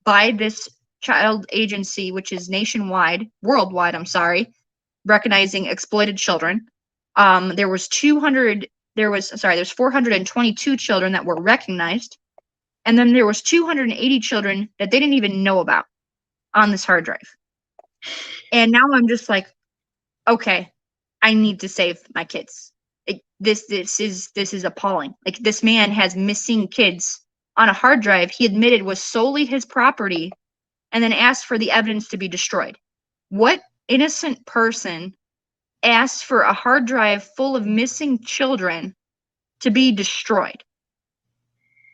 by this child agency, which is worldwide, recognizing exploited children. There's 422 children that were recognized. And then there was 280 children that they didn't even know about on this hard drive. And now I'm just like, okay, I need to save my kids. This is appalling. Like, this man has missing kids on a hard drive he admitted was solely his property, and then asked for the evidence to be destroyed. What innocent person asked for a hard drive full of missing children to be destroyed.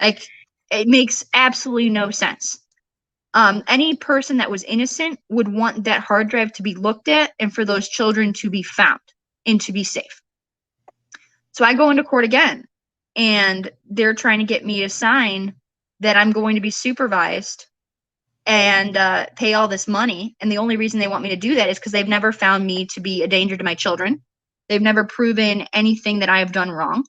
Like, it makes absolutely no sense. Any person that was innocent would want that hard drive to be looked at and for those children to be found and to be safe. So I go into court again, and they're trying to get me to sign that I'm going to be supervised and pay all this money. And the only reason they want me to do that is because they've never found me to be a danger to my children. They've never proven anything that I have done wrong.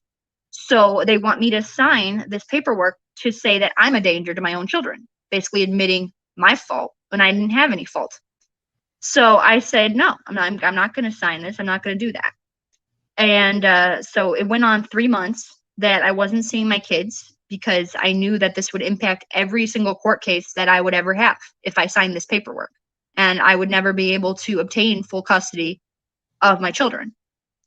So they want me to sign this paperwork to say that I'm a danger to my own children, basically admitting my fault when I didn't have any fault. So I said, no, I'm not going to sign this. I'm not going to do that. And so it went on 3 months that I wasn't seeing my kids because I knew that this would impact every single court case that I would ever have if I signed this paperwork. And I would never be able to obtain full custody of my children.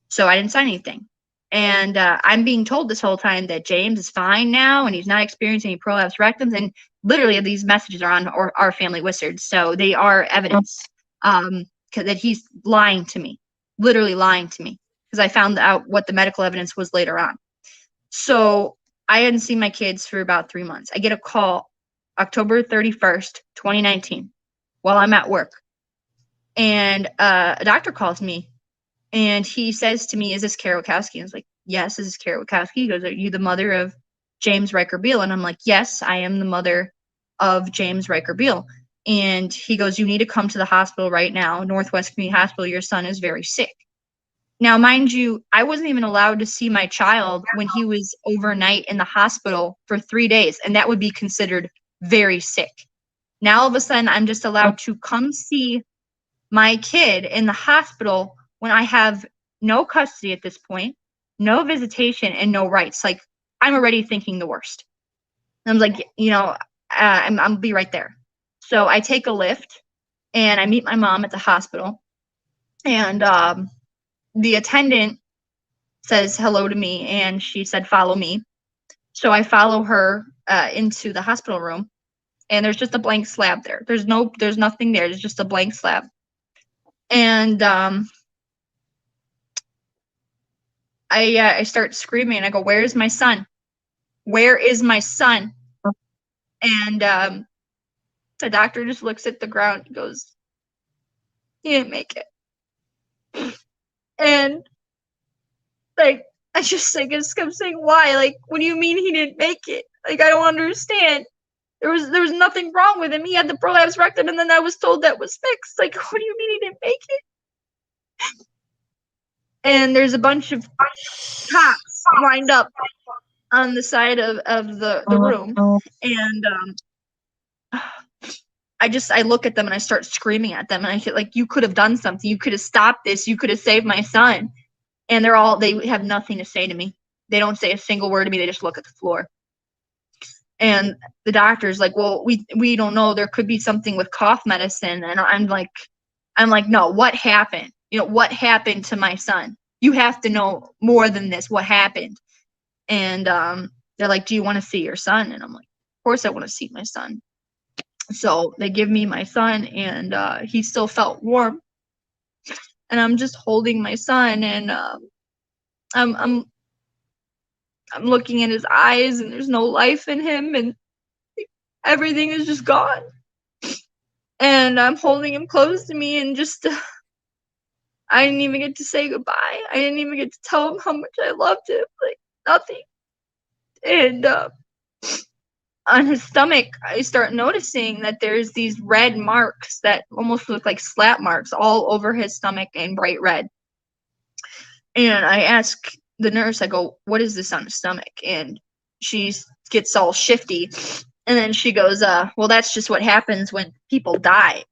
So I didn't sign anything. And I'm being told this whole time that James is fine now and he's not experiencing any prolapse rectums. And literally these messages are on our family wizards. So they are evidence that he's lying to me, literally lying to me, because I found out what the medical evidence was later on. So I hadn't seen my kids for about 3 months. I get a call October 31st, 2019, while I'm at work. And a doctor calls me. And he says to me, is this Kara Wachowski? I was like, yes, this is Kara Wachowski. He goes, are you the mother of James Ryker Biel? And I'm like, yes, I am the mother of James Ryker Biel. And he goes, you need to come to the hospital right now, Northwest Community Hospital. Your son is very sick. Now, mind you, I wasn't even allowed to see my child when he was overnight in the hospital for 3 days, and that would be considered very sick. Now, all of a sudden, I'm just allowed to come see my kid in the hospital when I have no custody at this point, no visitation, and no rights. Like, I'm already thinking the worst. And I'm like, I'll be right there. So I take a lift, and I meet my mom at the hospital, and the attendant says hello to me, and she said, follow me. So I follow her into the hospital room, and there's just a blank slab there. There's nothing there. There's just a blank slab. And I start screaming. I go, where's my son? Where is my son? And the doctor just looks at the ground and goes, he didn't make it. And like, I just kept saying, why? Like, what do you mean he didn't make it? Like, I don't understand. There was nothing wrong with him. He had the prolapse rectum, and then I was told that was fixed. Like, what do you mean he didn't make it? And there's a bunch of cops lined up on the side of the room, and I look at them and I start screaming at them, and I feel like, you could have done something. You could have stopped this. You could have saved my son. And they have nothing to say to me. They don't say a single word to me. They just look at the floor. And the doctor's like, well, we don't know. There could be something with cough medicine. And I'm like, no, what happened? What happened to my son? You have to know more than this. What happened? And they're like, do you want to see your son? And I'm like, of course I want to see my son. So they give me my son, and he still felt warm. And I'm just holding my son, and I'm looking in his eyes, and there's no life in him, and everything is just gone. And I'm holding him close to me, and just I didn't even get to say goodbye. I didn't even get to tell him how much I loved him. Like, nothing. And on his stomach, I start noticing that there's these red marks that almost look like slap marks all over his stomach, and bright red. And I ask the nurse, I go, what is this on his stomach? And she gets all shifty. And then she goes, well, that's just what happens when people die.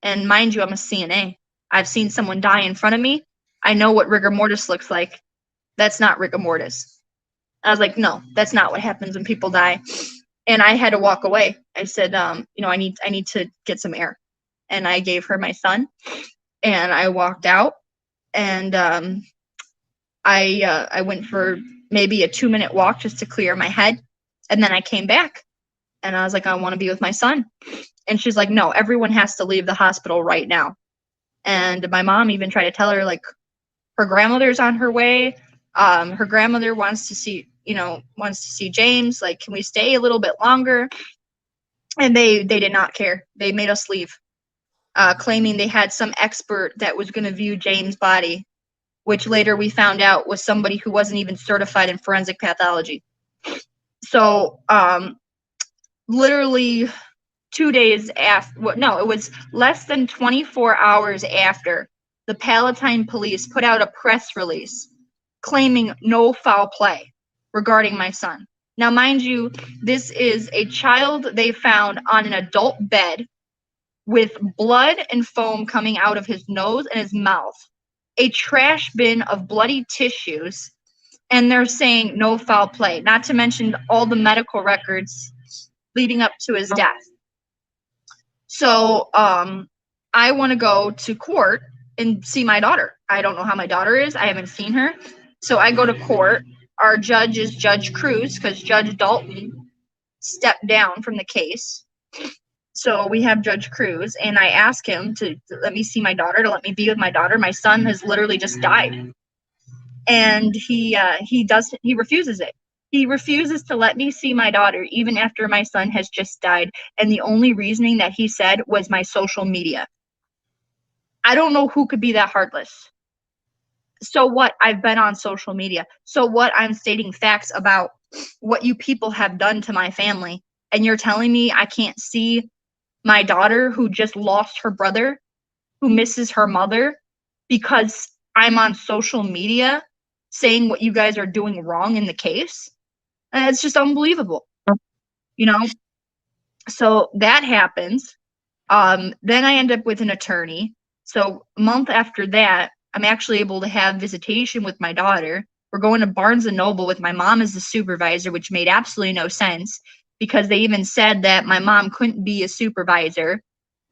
And mind you, I'm a CNA. I've seen someone die in front of me. I know what rigor mortis looks like. That's not rigor mortis. I was like, no, that's not what happens when people die. And I had to walk away. I said, I need to get some air. And I gave her my son, and I walked out, and I went for maybe a 2-minute walk just to clear my head. And then I came back, and I was like, I want to be with my son. And she's like, no, everyone has to leave the hospital right now. And my mom even tried to tell her, like, her grandmother's on her way. Her grandmother wants to see James. Like, can we stay a little bit longer? And they did not care. They made us leave, claiming they had some expert that was going to view James' body, which later we found out was somebody who wasn't even certified in forensic pathology. So, literally 2 days after, no, it was less than 24 hours after, the Palatine police put out a press release claiming no foul play regarding my son. Now, mind you, this is a child they found on an adult bed with blood and foam coming out of his nose and his mouth, a trash bin of bloody tissues, and they're saying no foul play, not to mention all the medical records leading up to his death. So I want to go to court and see my daughter. I don't know how my daughter is. I haven't seen her. So I go to court. Our judge is Judge Cruz, because Judge Dalton stepped down from the case. So we have Judge Cruz, and I ask him to let me see my daughter, to let me be with my daughter. My son has literally just died. And he refuses it. He refuses to let me see my daughter even after my son has just died. And the only reasoning that he said was my social media. I don't know who could be that heartless. So what? I've been on social media. So what? I'm stating facts about what you people have done to my family. And you're telling me I can't see my daughter who just lost her brother, who misses her mother, because I'm on social media saying what you guys are doing wrong in the case? And it's just unbelievable, you know? So that happens. Then I end up with an attorney. So a month after that, I'm actually able to have visitation with my daughter. We're going to Barnes and Noble with my mom as the supervisor, which made absolutely no sense, because they even said that my mom couldn't be a supervisor,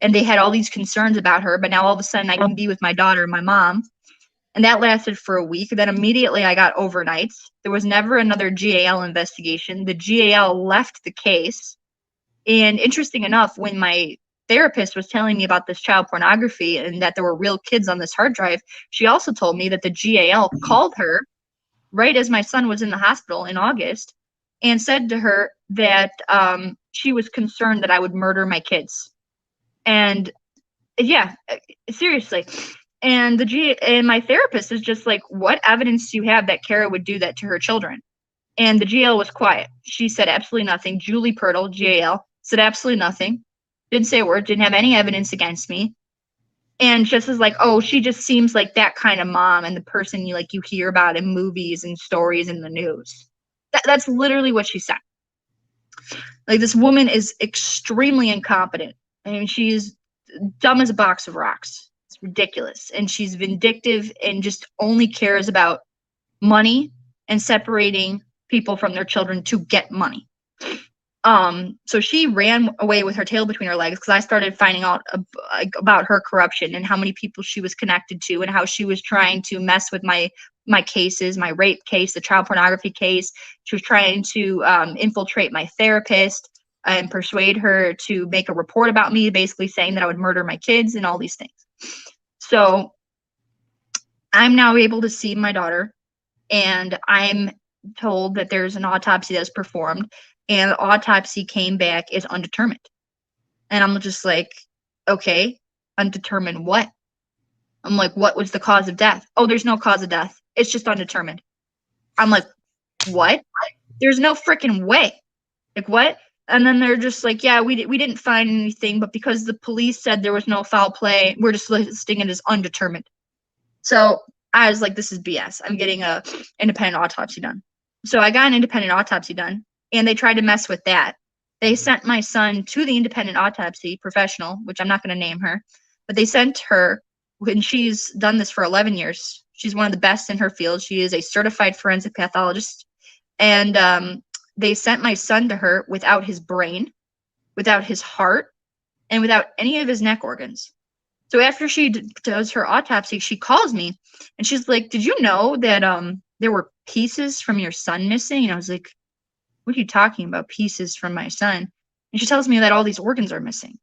and they had all these concerns about her, but now all of a sudden I can be with my daughter and my mom. And that lasted for a week. Then immediately I got overnights. There was never another GAL investigation. The GAL left the case. And interesting enough, when my therapist was telling me about this child pornography and that there were real kids on this hard drive, she also told me that the GAL called her right as my son was in the hospital in August and said to her that she was concerned that I would murder my kids. And yeah, seriously. And my therapist is just like, what evidence do you have that Kara would do that to her children? And the GAL was quiet. She said absolutely nothing. Julie Pirtle, GAL, said absolutely nothing. Didn't say a word, didn't have any evidence against me. And just as like, oh, she just seems like that kind of mom and the person you hear about in movies and stories in the news. That's literally what she said. Like, this woman is extremely incompetent. I mean, she's dumb as a box of rocks. It's ridiculous. And she's vindictive and just only cares about money and separating people from their children to get money. So she ran away with her tail between her legs, because I started finding out about her corruption and how many people she was connected to and how she was trying to mess with my cases, my rape case, the child pornography case. She was trying to infiltrate my therapist and persuade her to make a report about me, basically saying that I would murder my kids and all these things. So I'm now able to see my daughter, and I'm told that there's an autopsy that's performed, and the autopsy came back as undetermined. And I'm just like, okay, undetermined what? I'm like, what was the cause of death? Oh, there's no cause of death. It's just undetermined. I'm like, what? There's no freaking way. Like, what? And then they're just like, yeah, we didn't find anything, but because the police said there was no foul play, we're just listing it as undetermined. So I was like, this is BS. I'm getting a independent autopsy done. So I got an independent autopsy done, and they tried to mess with that. They sent my son to the independent autopsy professional, which I'm not going to name her, but they sent her, when she's done this for 11 years. She's one of the best in her field. She is a certified forensic pathologist. And they sent my son to her without his brain, without his heart, and without any of his neck organs. So after she does her autopsy, she calls me, and she's like, did you know that there were pieces from your son missing? And I was like, what are you talking about, pieces from my son? And she tells me that all these organs are missing.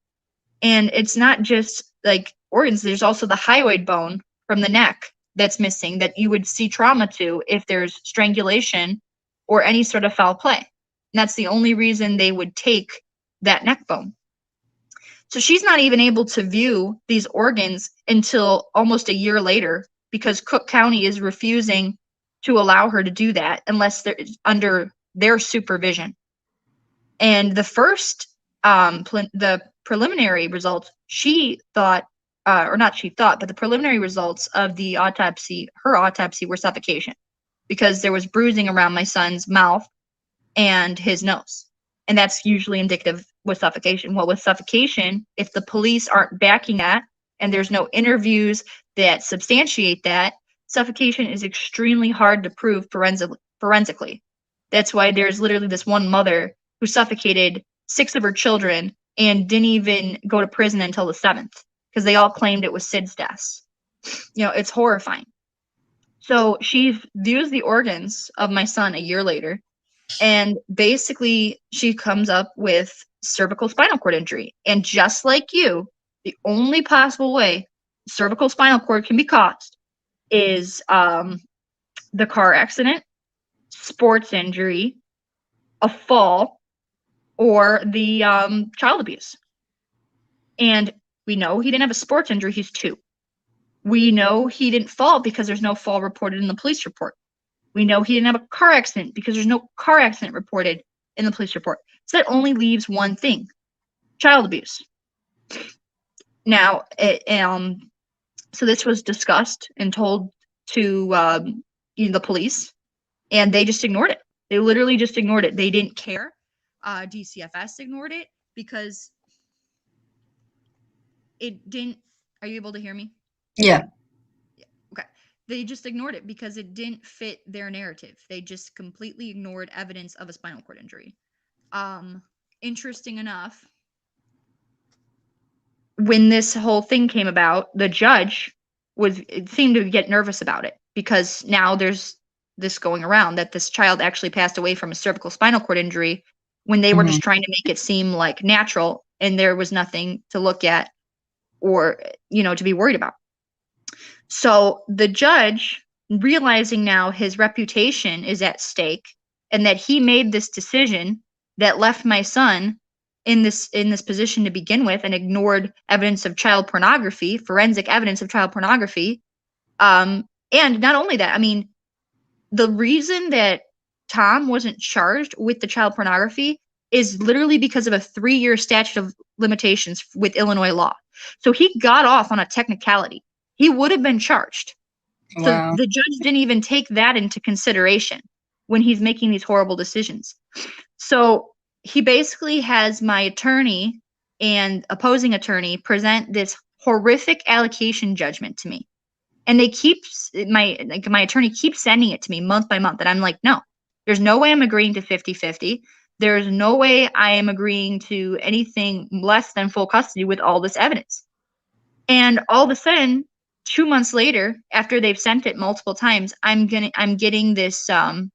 And it's not just like organs, there's also the hyoid bone from the neck that's missing that you would see trauma to if there's strangulation or any sort of foul play. And that's the only reason they would take that neck bone. So she's not even able to view these organs until almost a year later because Cook County is refusing to allow her to do that unless they're under their supervision. And the first, the preliminary results, she thought, or not she thought, but the preliminary results of the autopsy, her autopsy, were suffocation because there was bruising around my son's mouth and his nose. And that's usually indicative with suffocation. Well, with suffocation, if the police aren't backing that and there's no interviews that substantiate that, suffocation is extremely hard to prove forensically. That's why there's literally this one mother who suffocated 6 of her children and didn't even go to prison until the 7th because they all claimed it was Sid's deaths. You know, it's horrifying. So she views the organs of my son a year later, and basically she comes up with cervical spinal cord injury. And just like you, the only possible way cervical spinal cord can be caused is the car accident, sports injury, a fall, or the child abuse. And we know he didn't have a sports injury. He's 2. We know he didn't fall because there's no fall reported in the police report. We know he didn't have a car accident because there's no car accident reported in the police report. So that only leaves one thing: child abuse. Now, so this was discussed and told to the police, and they just ignored it. They literally just ignored it. They didn't care. DCFS ignored it because it didn't. Are you able to hear me? Yeah. Okay. They just ignored it because it didn't fit their narrative. They just completely ignored evidence of a spinal cord injury. Interesting enough, when this whole thing came about, the judge seemed to get nervous about it because now there's this going around that this child actually passed away from a cervical spinal cord injury when they were just trying to make it seem like natural and there was nothing to look at or, to be worried about. So the judge, realizing now his reputation is at stake and that he made this decision that left my son in this position to begin with and ignored evidence of child pornography, forensic evidence of child pornography. And not only that, I mean, the reason that Tom wasn't charged with the child pornography is literally because of a 3-year statute of limitations with Illinois law. So he got off on a technicality. He would have been charged. Wow. So the judge didn't even take that into consideration when he's making these horrible decisions. So he basically has my attorney and opposing attorney present this horrific allocation judgment to me. And they my attorney keeps sending it to me month by month. And I'm like, no, there's no way I'm agreeing to 50-50. There's no way I am agreeing to anything less than full custody with all this evidence. And all of a sudden, 2 months later, after they've sent it multiple times, I'm getting this, I'm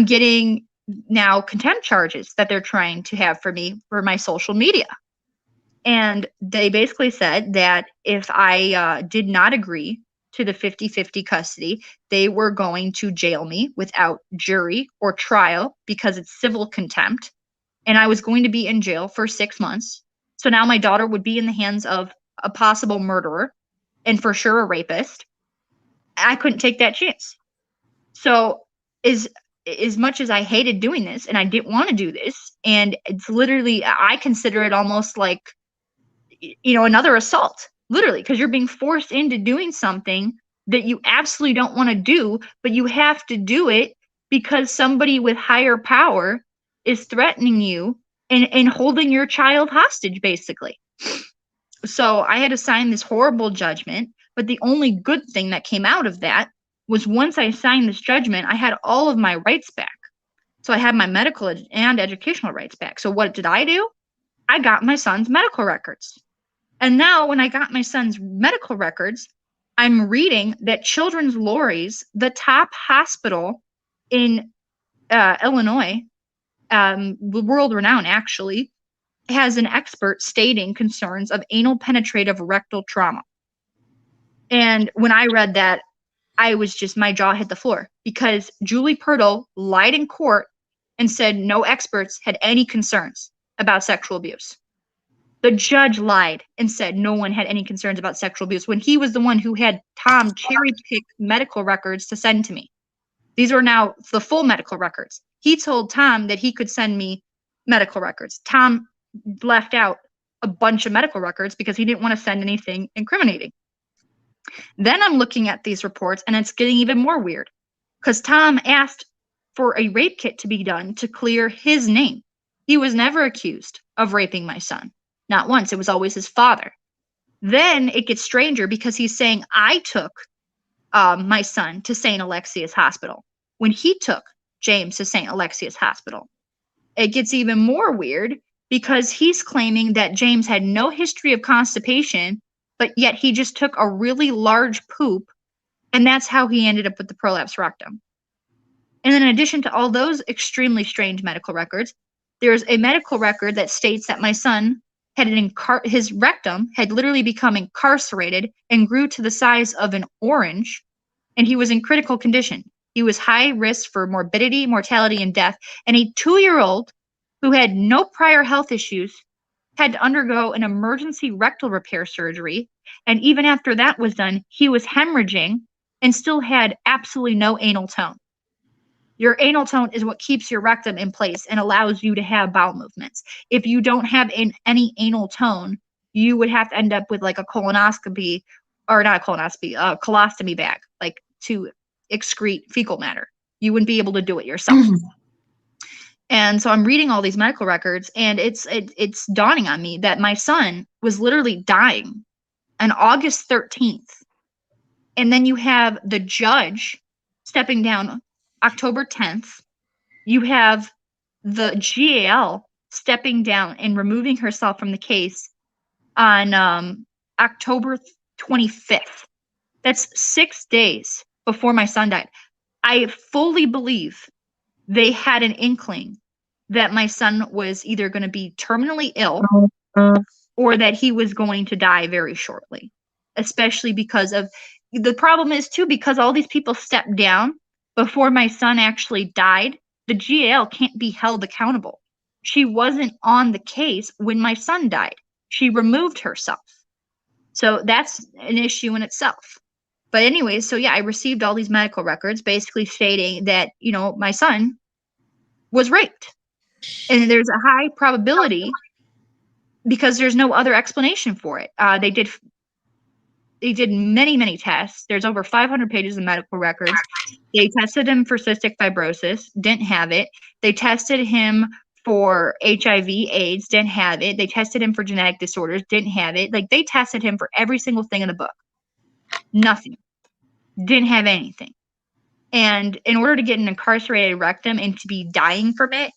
getting now contempt charges that they're trying to have for me for my social media. And they basically said that if I did not agree to the 50-50 custody, they were going to jail me without jury or trial because it's civil contempt. And I was going to be in jail for 6 months. So now my daughter would be in the hands of a possible murderer and for sure a rapist. I couldn't take that chance. So as much as I hated doing this and I didn't want to do this, and it's literally, I consider it almost like, another assault, literally, because you're being forced into doing something that you absolutely don't want to do, but you have to do it because somebody with higher power is threatening you and holding your child hostage, basically. So I had to sign this horrible judgment, but the only good thing that came out of that was once I signed this judgment, I had all of my rights back. So I had my medical and educational rights back. So what did I do? I got my son's medical records. And now when I got my son's medical records, I'm reading that Children's Lurie's, the top hospital in Illinois, world renowned actually, has an expert stating concerns of anal penetrative rectal trauma. And when I read that, I was just, my jaw hit the floor, because Julie Pirtle lied in court and said no experts had any concerns about sexual abuse. The judge lied and said no one had any concerns about sexual abuse, when he was the one who had Tom cherry pick medical records to send to me. These are now the full medical records. He told Tom that he could send me medical records. Tom left out a bunch of medical records because he didn't want to send anything incriminating. Then I'm looking at these reports, and it's getting even more weird, because Tom asked for a rape kit to be done to clear his name. He was never accused of raping my son. Not once. It was always his father. Then it gets stranger, because he's saying I took my son to St. Alexius Hospital when he took James to St. Alexius Hospital. It gets even more weird, because he's claiming that James had no history of constipation, but yet he just took a really large poop, and that's how he ended up with the prolapse rectum. And then in addition to all those extremely strange medical records, there's a medical record that states that my son had his rectum had literally become incarcerated and grew to the size of an orange, and he was in critical condition. He was high risk for morbidity, mortality, and death. And a 2-year-old who had no prior health issues had to undergo an emergency rectal repair surgery. And even after that was done, he was hemorrhaging and still had absolutely no anal tone. Your anal tone is what keeps your rectum in place and allows you to have bowel movements. If you don't have any anal tone, you would have to end up with like a colonoscopy, or not a colonoscopy, a colostomy bag, like to excrete fecal matter. You wouldn't be able to do it yourself. And so I'm reading all these medical records, and it's dawning on me that my son was literally dying on August 13th. And then you have the judge stepping down October 10th. You have the GAL stepping down and removing herself from the case on October 25th. That's 6 days before my son died. I fully believe they had an inkling that my son was either going to be terminally ill or that he was going to die very shortly, especially because of the problem is too, because all these people stepped down before my son actually died. The GAL can't be held accountable. She wasn't on the case when my son died. She removed herself. So that's an issue in itself. But anyway, so yeah, I received all these medical records basically stating that, you know, my son was raped. And there's a high probability, because there's no other explanation for it. They did many tests. There's over 500 pages of medical records. They tested him for cystic fibrosis, didn't have it. They tested him for HIV, AIDS, didn't have it. They tested him for genetic disorders, didn't have it. Like, they tested him for every single thing in the book. Nothing. Didn't have anything. And in order to get an incarcerated rectum and to be dying from it,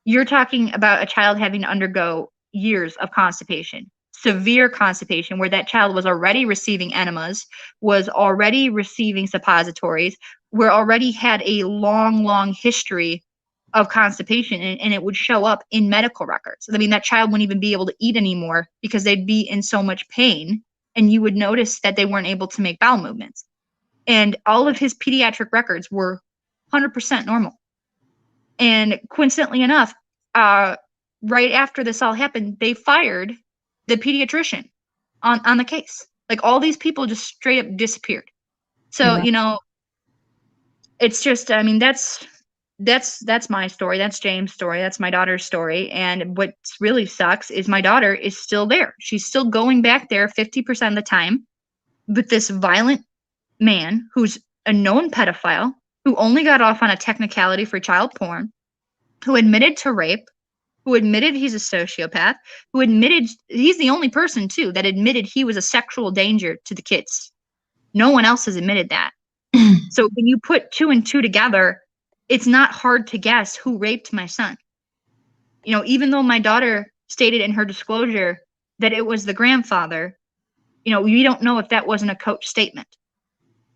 you're talking about a child having to undergo years of constipation, severe constipation, where that child was already receiving enemas, was already receiving suppositories, where already had a long history of constipation, and it would show up in medical records. I mean, that child wouldn't even be able to eat anymore because they'd be in so much pain, and you would notice that they weren't able to make bowel movements. And all of his pediatric records were 100% normal. And coincidentally enough, right after this all happened, they fired the pediatrician on the case. Like, all these people just straight up disappeared. So, you know, it's just, I mean, that's my story. That's James' story. That's my daughter's story. And what really sucks is my daughter is still there. She's still going back there 50% of the time with this violent man who's a known pedophile, who only got off on a technicality for child porn, who admitted to rape, who admitted he's a sociopath, who admitted he's the only person too that admitted he was a sexual danger to the kids. No one else has admitted that. So when you put 2 and 2 together, it's not hard to guess who raped my son. You know, even though my daughter stated in her disclosure that it was the grandfather, you know, we don't know if that wasn't a coach statement,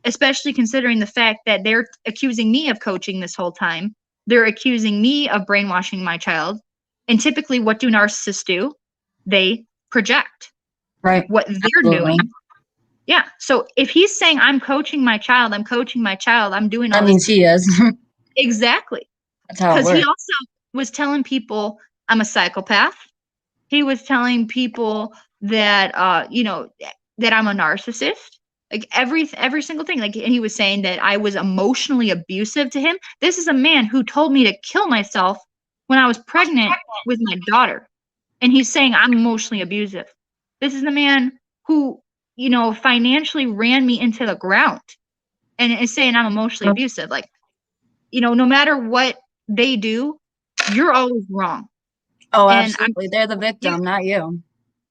especially considering the fact that they're accusing me of coaching this whole time. They're accusing me of brainwashing my child. And typically, what do narcissists do? They project right what they're doing Yeah. So if he's saying I'm coaching my child, I'm doing That all this. means he is. Exactly. That's how it Because he works. also was telling people I'm a psychopath. He was telling people that that I'm a narcissist. Like every single thing. Like, and he was saying that I was emotionally abusive to him. This is a man who told me to kill myself when I was pregnant with my daughter. And he's saying I'm emotionally abusive. This is the man who, financially ran me into the ground and is saying I'm emotionally abusive. Like, no matter what they do, you're always wrong. Oh, And I'm absolutely. They're the you victim, not you.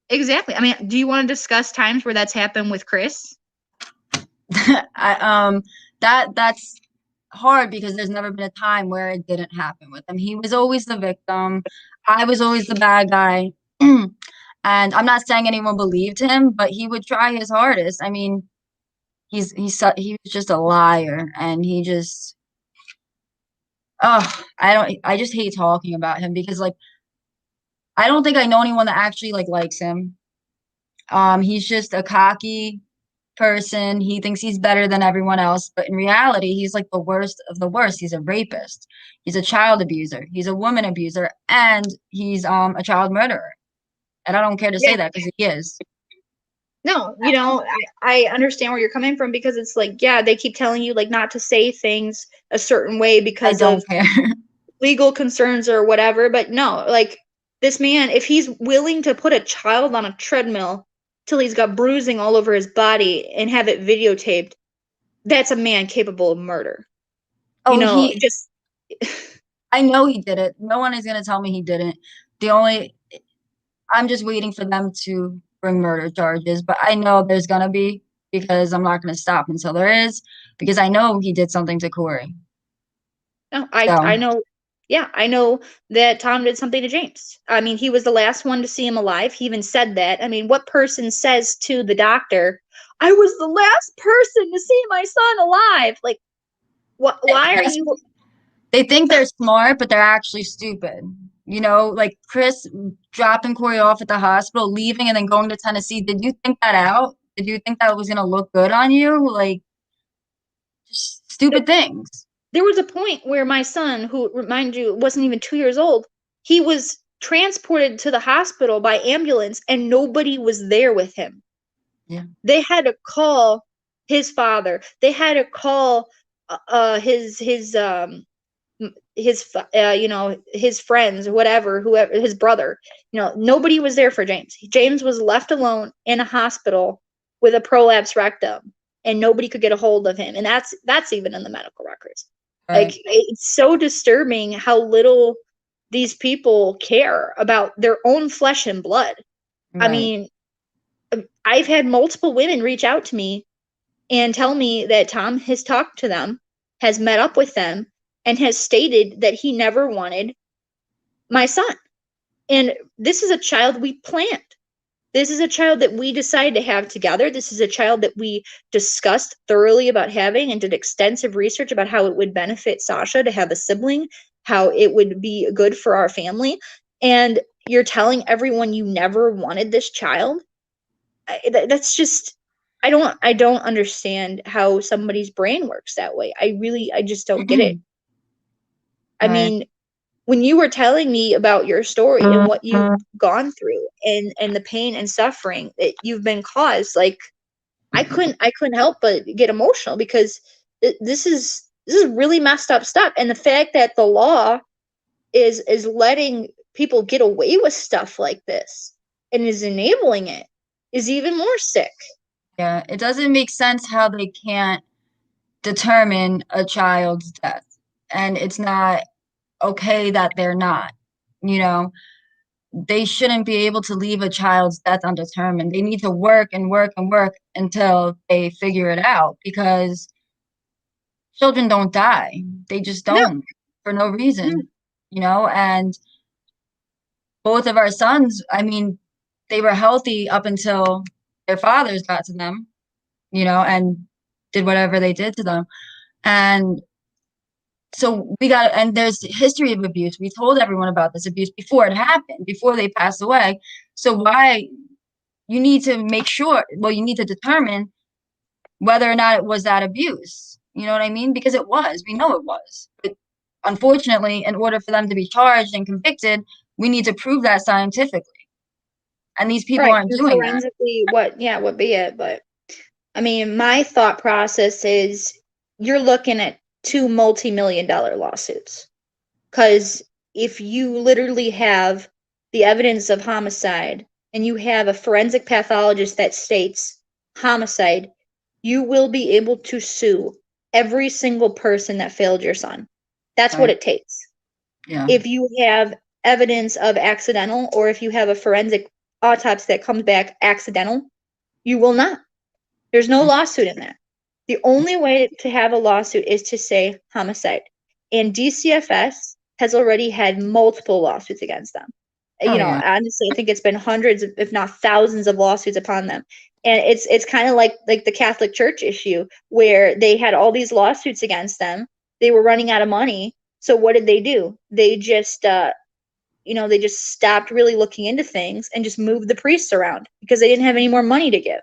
exactly. I mean, do you want to discuss times where that's happened with Chris? I that's hard because there's never been a time where it didn't happen with him. He was always the victim. I was always the bad guy. And I'm not saying anyone believed him, but he would try his hardest. I mean, he was just a liar, and he just I just hate talking about him because like I don't think I know anyone that actually like likes him. He's just a cocky person. He thinks he's better than everyone else, but in reality, he's like the worst of the worst. He's a rapist. He's a child abuser. He's a woman abuser, and he's a child murderer. And I don't care to Yeah. say that because he is. No, I understand where you're coming from because it's like, yeah, they keep telling you like not to say things a certain way I because don't of care. legal concerns or whatever. But no, like this man, if he's willing to put a child on a treadmill till he's got bruising all over his body and have it videotaped, that's a man capable of murder. Oh, he Just I know he did it. No one is gonna tell me he didn't. The only I'm just waiting for them to bring murder charges, but I know there's gonna be because I'm not gonna stop until there is because I know he did something to Corey. no, I So know. Yeah, I know that Tom did something to James. I mean, he was the last one to see him alive. He even said that. I mean, what person says to the doctor, "I was the last person to see my son alive"? Like, what? Why are that's you? they think they're smart, but they're actually stupid. You know, like Chris dropping Corey off at the hospital, leaving, and then going to Tennessee. Did you think that out? Did you think that was gonna look good on you? Like, just stupid things. There was a point where my son, who, remind you, wasn't even 2 years old, he was transported to the hospital by ambulance, and nobody was there with him. Yeah. They had to call his father. They had to call his friends, whatever, whoever, his brother. Nobody was there for James. James was left alone in a hospital with a prolapse rectum, and nobody could get a hold of him. And that's even in the medical records. Like, Right. it's so disturbing how little these people care about their own flesh and blood. I Right. mean, I've had multiple women reach out to me and tell me that Tom has talked to them, has met up with them, and has stated that he never wanted my son. And this is a child we planned. This is a child that we decided to have together. This is a child that we discussed thoroughly about having and did extensive research about how it would benefit Sasha to have a sibling, how it would be good for our family. And you're telling everyone you never wanted this child? That's just, I don't understand how somebody's brain works that way. I just don't get it. I Right. mean, when you were telling me about your story and what you've gone through and the pain and suffering that you've been caused, like, I couldn't help but get emotional because this is really messed up stuff. And the fact that the law is letting people get away with stuff like this and is enabling it is even more sick. Yeah. It doesn't make sense how they can't determine a child's death. And it's not okay that they're not. You know, they shouldn't be able to leave a child's death undetermined. They need to work and work and work until they figure it out because children don't die. They just No, don't for no no, reason, you know? And both of our sons, I mean, they were healthy up until their fathers got to them, and did whatever they did to them. And so and there's history of abuse. We told everyone about this abuse before it happened, before they passed away. So why you need to make sure, well, you need to determine whether or not it was that abuse. You know what I mean? Because it was. We know it was. But unfortunately, in order for them to be charged and convicted, we need to prove that scientifically. And these people Right. aren't Or doing that. forensically, what be it? But I mean, my thought process is you're looking at two multi-million dollar lawsuits. Because if you literally have the evidence of homicide and you have a forensic pathologist that states homicide, you will be able to sue every single person that failed your son. That's what Right. it takes. Yeah. If you have evidence of accidental, or if you have a forensic autopsy that comes back accidental, you will not. There's no lawsuit in that. The only way to have a lawsuit is to say homicide. And DCFS has already had multiple lawsuits against them. Oh, You know, yeah. honestly, I think it's been hundreds, if not thousands, of lawsuits upon them. And it's kind of like the Catholic Church issue, where they had all these lawsuits against them. They were running out of money. So what did they do? They just stopped really looking into things and just moved the priests around because they didn't have any more money to give.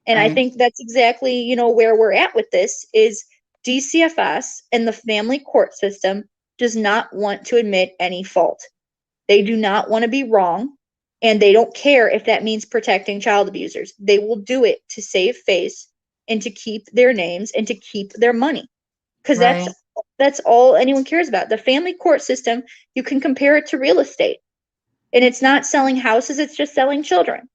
And I Right. think that's exactly, where we're at with this is DCFS and the family court system does not want to admit any fault. They do not want to be wrong, and they don't care if that means protecting child abusers. They will do it to save face and to keep their names and to keep their money. Because that's Right. that's all anyone cares about. The family court system, you can compare it to real estate. And it's not selling houses, it's just selling children.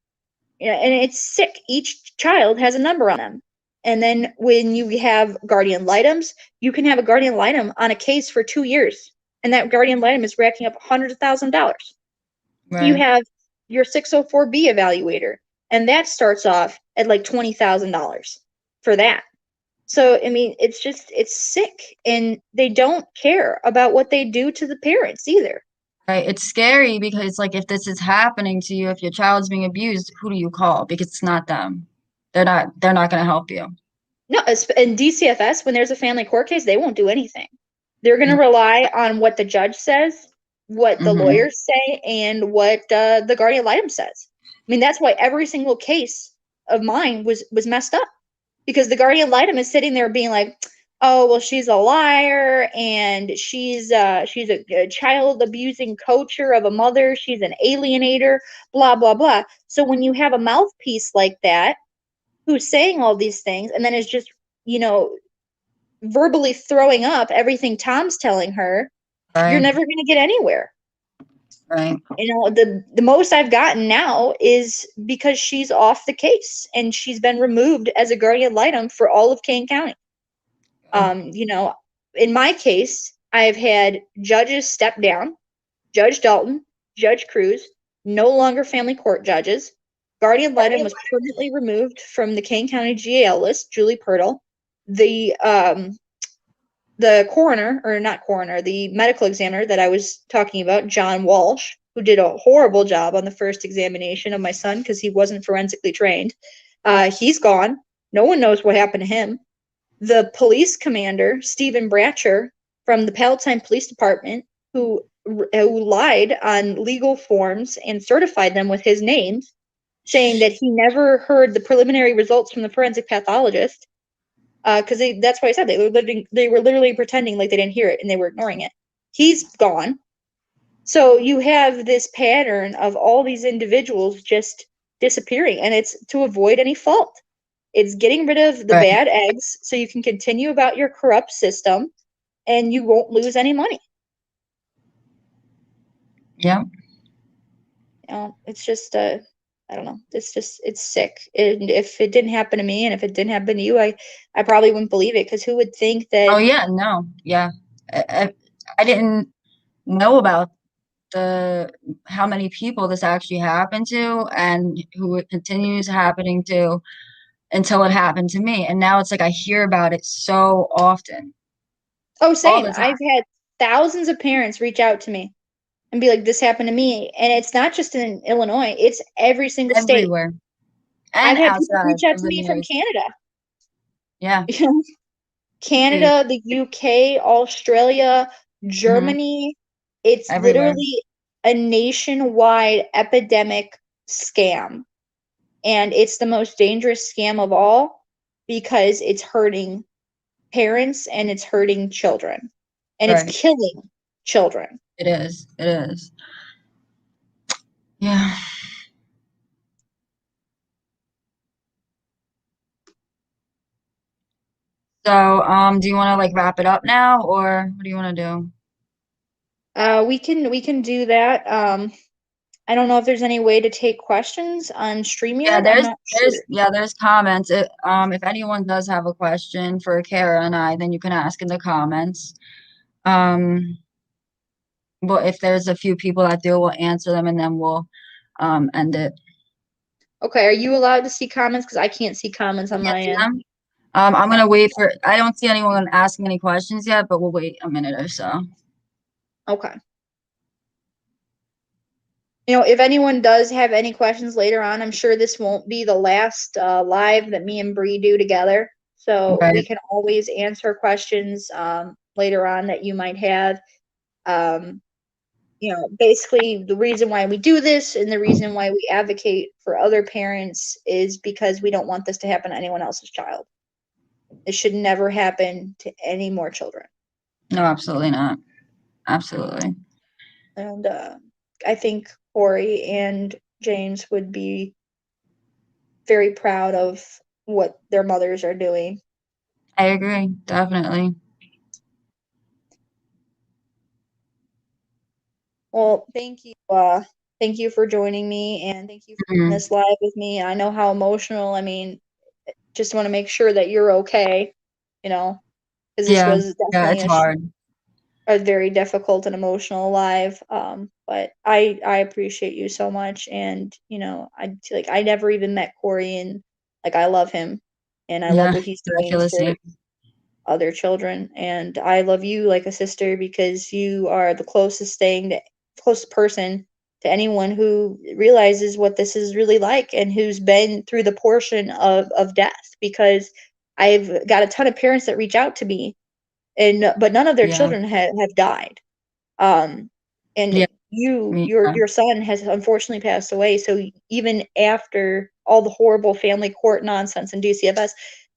And it's sick. Each child has a number on them. And then when you have guardian litems, you can have a guardian litem on a case for 2 years, and that guardian litem is racking up $100,000. You Right. have your 604B evaluator, and that starts off at like $20,000 for that. So I mean, it's sick, and they don't care about what they do to the parents either. Right. It's scary because, like, if this is happening to you, if your child's being abused, who do you call? Because it's not them. They're not going to help you. No, in DCFS, when there's a family court case, they won't do anything. They're going to Yeah. rely on what the judge says, what the Mm-hmm. lawyers say, and what the guardian litem says. I mean, that's why every single case of mine was messed up, because the guardian litem is sitting there being like, "Oh, well, she's a liar, and she's a child abusing coacher of a mother. She's an alienator, blah blah blah." So when you have a mouthpiece like that who's saying all these things and then is just, you know, verbally throwing up everything Tom's telling her, you're Right. never going to get anywhere. Right. The most I've gotten now is because she's off the case and she's been removed as a guardian litem for all of Kane County. Good. You know, in my case, I've had judges step down, Judge Dalton, Judge Cruz, no longer family court judges. Guardian litem was permanently removed from the Kane County GAL list, Julie Pirtle. The the coroner, or not coroner, the medical examiner that I was talking about, John Walsh, who did a horrible job on the first examination of my son because he wasn't forensically trained. He's gone. No one knows what happened to him. The police commander, Stephen Bratcher, from the Palatine Police Department, who lied on legal forms and certified them with his names, saying that he never heard the preliminary results from the forensic pathologist, because that's why I said they were literally pretending like they didn't hear it and they were ignoring it. He's gone. So you have this pattern of all these individuals just disappearing, and it's to avoid any fault. It's getting rid of the Right. bad eggs so you can continue about your corrupt system and you won't lose any money. Yeah. It's just I don't know. It's sick. And if it didn't happen to me and if it didn't happen to you, I probably wouldn't believe it, because who would think Oh, that. yeah. No. Yeah. I didn't know about the how many people this actually happened to and who it continues happening to until it happened to me. And now it's like I hear about it so often, Oh, all same. the I've time, had thousands of parents reach out to me and be like, this happened to me. And it's not just in Illinois, it's every single state. everywhere I've and had people outside reach out of to the me from news. Canada. Yeah. You know, Crazy. Canada, the UK, Australia, Hmm. Germany. It's Everywhere. literally a nationwide epidemic scam. And it's the most dangerous scam of all because it's hurting parents and it's hurting children and it's Right. killing children. It is. It is. Yeah. So, do you want to like wrap it up now, or what do you want to do? We can do that. I don't know if there's any way to take questions on Yeah, StreamYard. I'm not sure. there's comments. If anyone does have a question for Kara and I, then you can ask in the comments. Um, but if there's a few people that do, we'll answer them and then we'll end it. Okay, are you allowed to see comments? Because I can't see comments on Can't my see end. them. I'm gonna wait for. I don't see anyone asking any questions yet, but we'll wait a minute or so. Okay. If anyone does have any questions later on, I'm sure this won't be the last live that me and Bree do together. So we Right. can always answer questions later on that you might have. Um, basically the reason why we do this and the reason why we advocate for other parents is because we don't want this to happen to anyone else's child. It should never happen to any more children. No, absolutely not. Absolutely. And I think Corey and James would be very proud of what their mothers are doing. I agree. Definitely. Well, thank you for joining me and thank you for doing Mhm. this live with me. I know how emotional. I mean, just want to make sure that you're okay, you know, because this Yeah. was Yeah. definitely It's hard. a very difficult and emotional live. But I appreciate you so much, and I never even met Corey, and like I love him, and I love Yeah. what he's I feel doing the for same. other children, and I love you like a sister because you are the closest person to anyone who realizes what this is really like and who's been through the portion of death. Because I've got a ton of parents that reach out to me, and but none of their Yeah. children have died. Um, and Yeah. Me. your son has unfortunately passed away. So even after all the horrible family court nonsense and DCFS,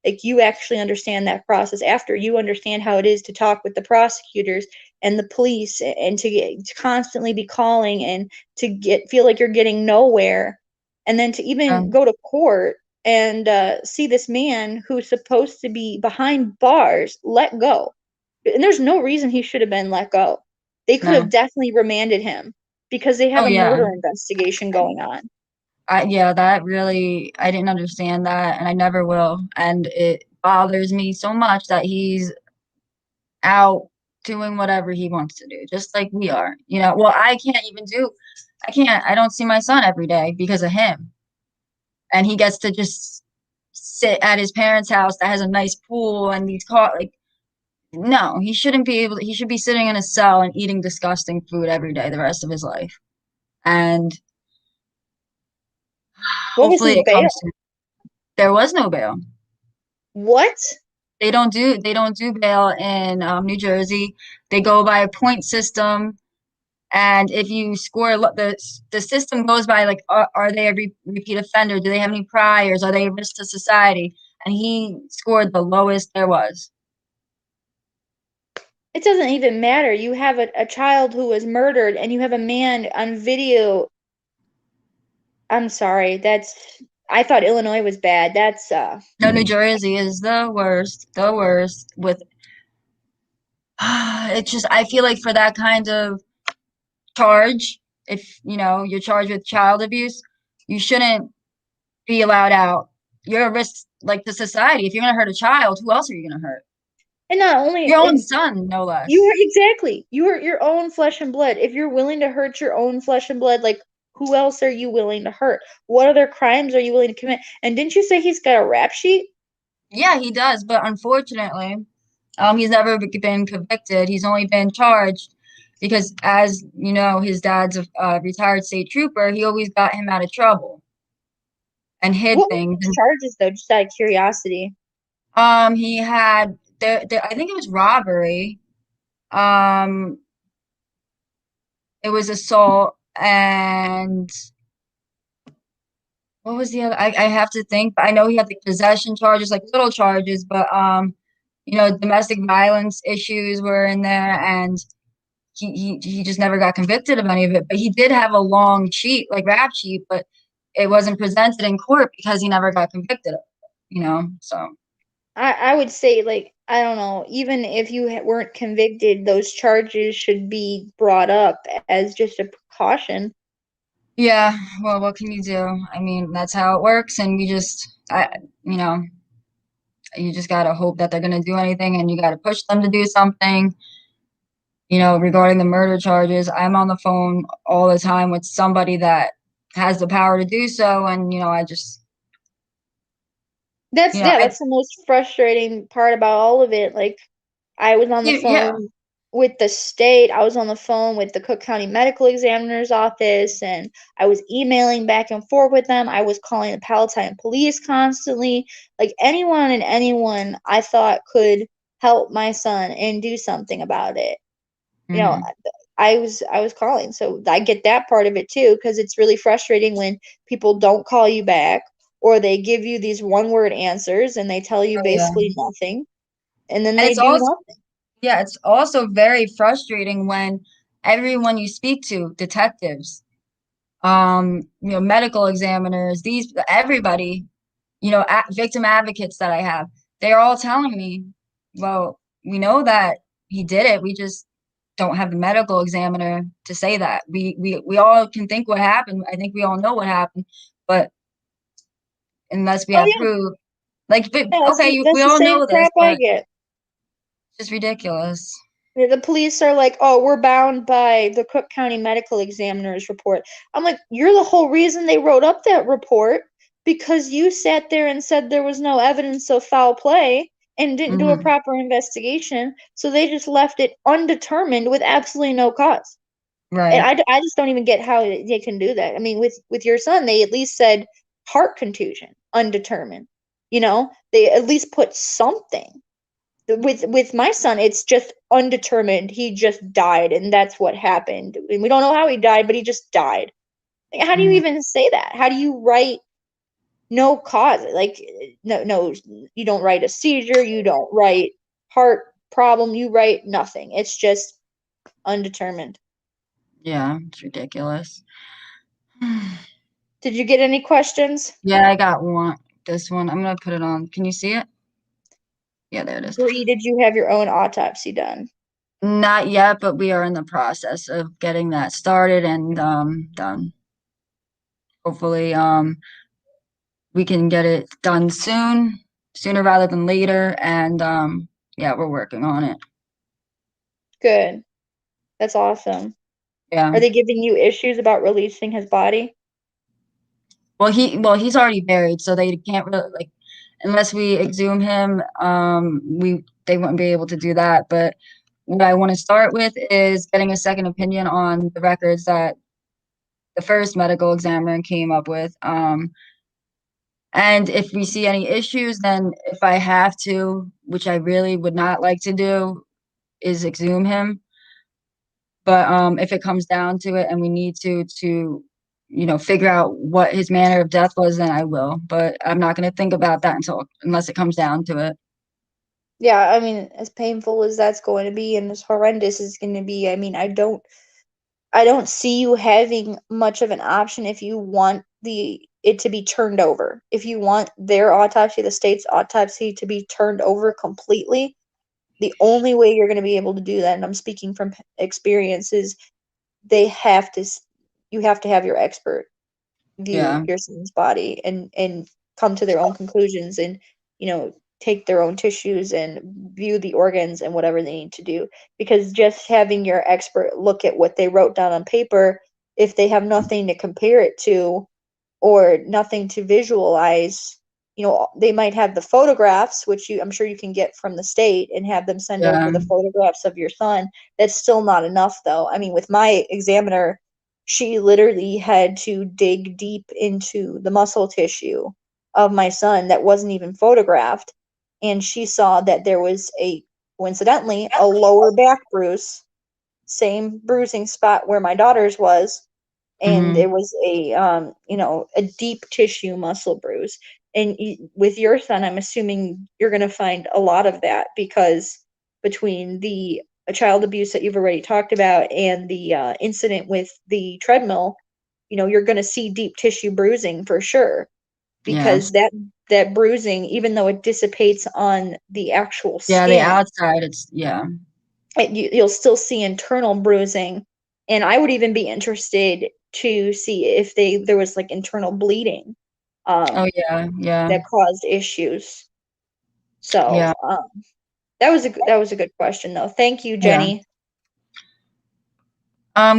like you actually understand that process. After you understand how it is to talk with the prosecutors and the police, and to constantly be calling and to get feel like you're getting nowhere, and then to even Um, go to court and see this man who's supposed to be behind bars let go, and there's no reason he should have been let go. They could have no. definitely remanded him because they Oh have a yeah. murder investigation going on. Yeah, that really, I didn't understand that, and I never will. And it bothers me so much that he's out doing whatever he wants to do, just like we are. Well, I don't see my son every day because of him. And he gets to just sit at his parents' house that has a nice pool and these car, like, no, he shouldn't be able to, he should be sitting in a cell and eating disgusting food every day the rest of his life. And What was hopefully his it bail? comes to, there was no bail. What? They don't do bail in New Jersey. They go by a point system, and if you score the system goes by like are they a repeat offender? Do they have any priors? Are they a risk to society? And he scored the lowest there was. It doesn't even matter. You have a child who was murdered and you have a man on video. I'm sorry. I thought Illinois was bad. That's No, New Jersey is the worst, the worst. With it's just I feel like for that kind of charge, if you're charged with child abuse, you shouldn't be allowed out. You're a risk like to society. If you're gonna hurt a child, who else are you gonna hurt? and not only Your own in son, no you less. are exactly you are your own flesh and blood. If you're willing to hurt your own flesh and blood, like who else are you willing to hurt? What other crimes are you willing to commit? And didn't you say he's got a rap sheet? Yeah, he does, but unfortunately, he's never been convicted. He's only been charged because, as you know, his dad's a retired state trooper. He always got him out of trouble and hid What were things. his charges though? Just out of curiosity. He had I think it was robbery. Um, it was assault and what was the other? I have to think, but I know he had like possession charges, like little charges, but domestic violence issues were in there, and he just never got convicted of any of it. But he did have a long sheet, like rap sheet, but it wasn't presented in court because he never got convicted of it. So I would say, like, I don't know, even if you weren't convicted, those charges should be brought up as just a precaution. yeah, well, what can you do? I mean, that's how it works, and you know, you just gotta hope that they're gonna do anything, and you gotta push them to do something. Regarding the murder charges, I'm on the phone all the time with somebody that has the power to do so, and That's, yeah, I that's the most frustrating part about all of it. Like, I was on the yeah, phone with the state, I was on the phone with the Cook County Medical Examiner's office, and I was emailing back and forth with them. I was calling the Palatine Police constantly. Like, anyone I thought could help my son and do something about it. You know, hmm I was calling. So I get that part of it too, because it's really frustrating when people don't call you back, or they give you these one word answers and they tell you oh yeah, basically nothing, and then and they it's do also nothing. yeah, it's also very frustrating when everyone you speak to, detectives, medical examiners, these everybody, victim advocates that I have, they're all telling me, well, we know that he did it. We just don't have the medical examiner to say that. We all can think what happened. I think we all know what happened, but unless we Oh have yeah, proof, like, but yeah, okay, we that's the all same know this, crap I but get. it's just ridiculous. Yeah, the police are like, oh, we're bound by the Cook County Medical Examiner's report. I'm like, you're the whole reason they wrote up that report, because you sat there and said there was no evidence of foul play and didn't do a Hmm. proper investigation. So they just left it undetermined with absolutely no cause. And Right. I just don't even get how they can do that. I mean, with your son, they at least said heart contusion, undetermined. They at least put something. With my son, it's just undetermined. He just died, and that's what happened. And we don't know how he died, but he just died. Like, how do you Hmm. even say that? How do you write no cause? Like, no, no, you don't write a seizure. You don't write heart problem. You write nothing. It's just undetermined. Yeah, it's ridiculous. Did you get any questions? Yeah, I got one. This one. I'm gonna put it on. Can you see it? Yeah, there it is. Bree, did you have your own autopsy done? Not yet, but we are in the process of getting that started and done. Hopefully, we can get it done soon, sooner rather than later, and yeah, we're working on it. Good. That's awesome. Yeah. Are they giving you issues about releasing his body? Well, he's already buried, so they can't really like unless we exhume him, they wouldn't be able to do that. But what I want to start with is getting a second opinion on the records that the first medical examiner came up with. And if we see any issues, then if I have to, which I really would not like to do, is exhume him. But if it comes down to it and we need to figure out what his manner of death was, then I will. But I'm not going to think about that unless it comes down to it. Yeah, I mean, as painful as that's going to be and as horrendous as it's going to be, I mean, I don't see you having much of an option if you want the it to be turned over. If you want their autopsy, the state's autopsy, to be turned over completely, the only way you're going to be able to do that, and I'm speaking from experience, is they have to you have to have your expert view Yeah, your son's body and come to their own conclusions, and take their own tissues and view the organs and whatever they need to do, because just having your expert look at what they wrote down on paper, if they have nothing to compare it to or nothing to visualize, they might have the photographs, which I'm sure you can get from the state and have them send over yeah, the photographs of your son. That's still not enough, though. I mean, with my examiner, she literally had to dig deep into the muscle tissue of my son that wasn't even photographed. And she saw that there was coincidentally, a lower back bruise, same bruising spot where my daughter's was, and Mhm. it was a a deep tissue muscle bruise. And with your son, I'm assuming you're going to find a lot of that, because between the child abuse that you've already talked about and the incident with the treadmill, you're going to see deep tissue bruising for sure, because Yes. that bruising, even though it dissipates on the actual Yeah, the skin, outside, it's yeah. you'll still see internal bruising. And I would even be interested to see if there was like internal bleeding Oh, um, yeah, yeah, that caused issues. yeah, So that was a good question though. Thank you, yeah. Jenny.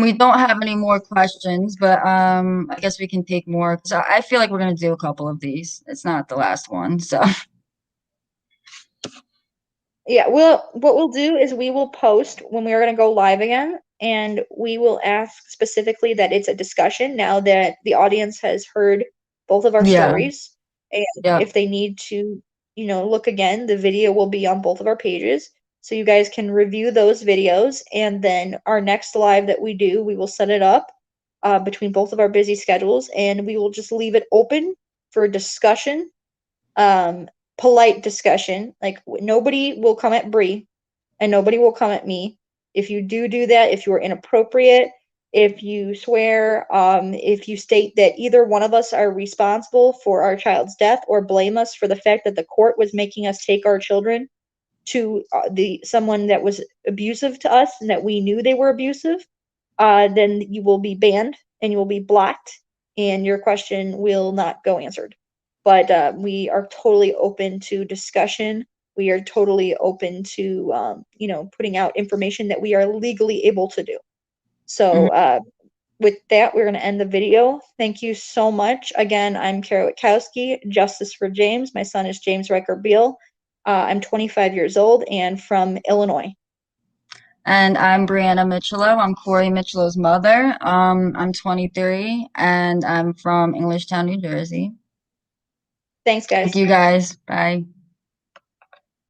We don't have any more questions, but I guess we can take more because I feel like we're gonna do a couple of these. It's not the last one, so Yeah, well, what we'll do is we will post when we are going to go live again, and we will ask specifically that it's a discussion now that the audience has heard both of our yeah, stories. And yeah. if they need to, look again, the video will be on both of our pages. So you guys can review those videos. And then our next live that we do, we will set it up between both of our busy schedules, and we will just leave it open for discussion, um, polite discussion. Like nobody will come at Bree, and nobody will come at me. If you do that, if you are inappropriate, if you swear, if you state that either one of us are responsible for our child's death, or blame us for the fact that the court was making us take our children to the someone that was abusive to us and that we knew they were abusive, then you will be banned and you will be blocked, and your question will not go answered. But we are totally open to discussion. We are totally open to, putting out information that we are legally able to do. So, Mhm. with that, we're going to end the video. Thank you so much. Again, I'm Kara Witkowski, Justice for James. My son is James Ryker Biel. I'm 25 years old and from Illinois. And I'm Brianna Michelow. I'm Corey Michelow's mother. I'm 23 and I'm from Englishtown, New Jersey. Thanks, Thank guys. you guys. Bye.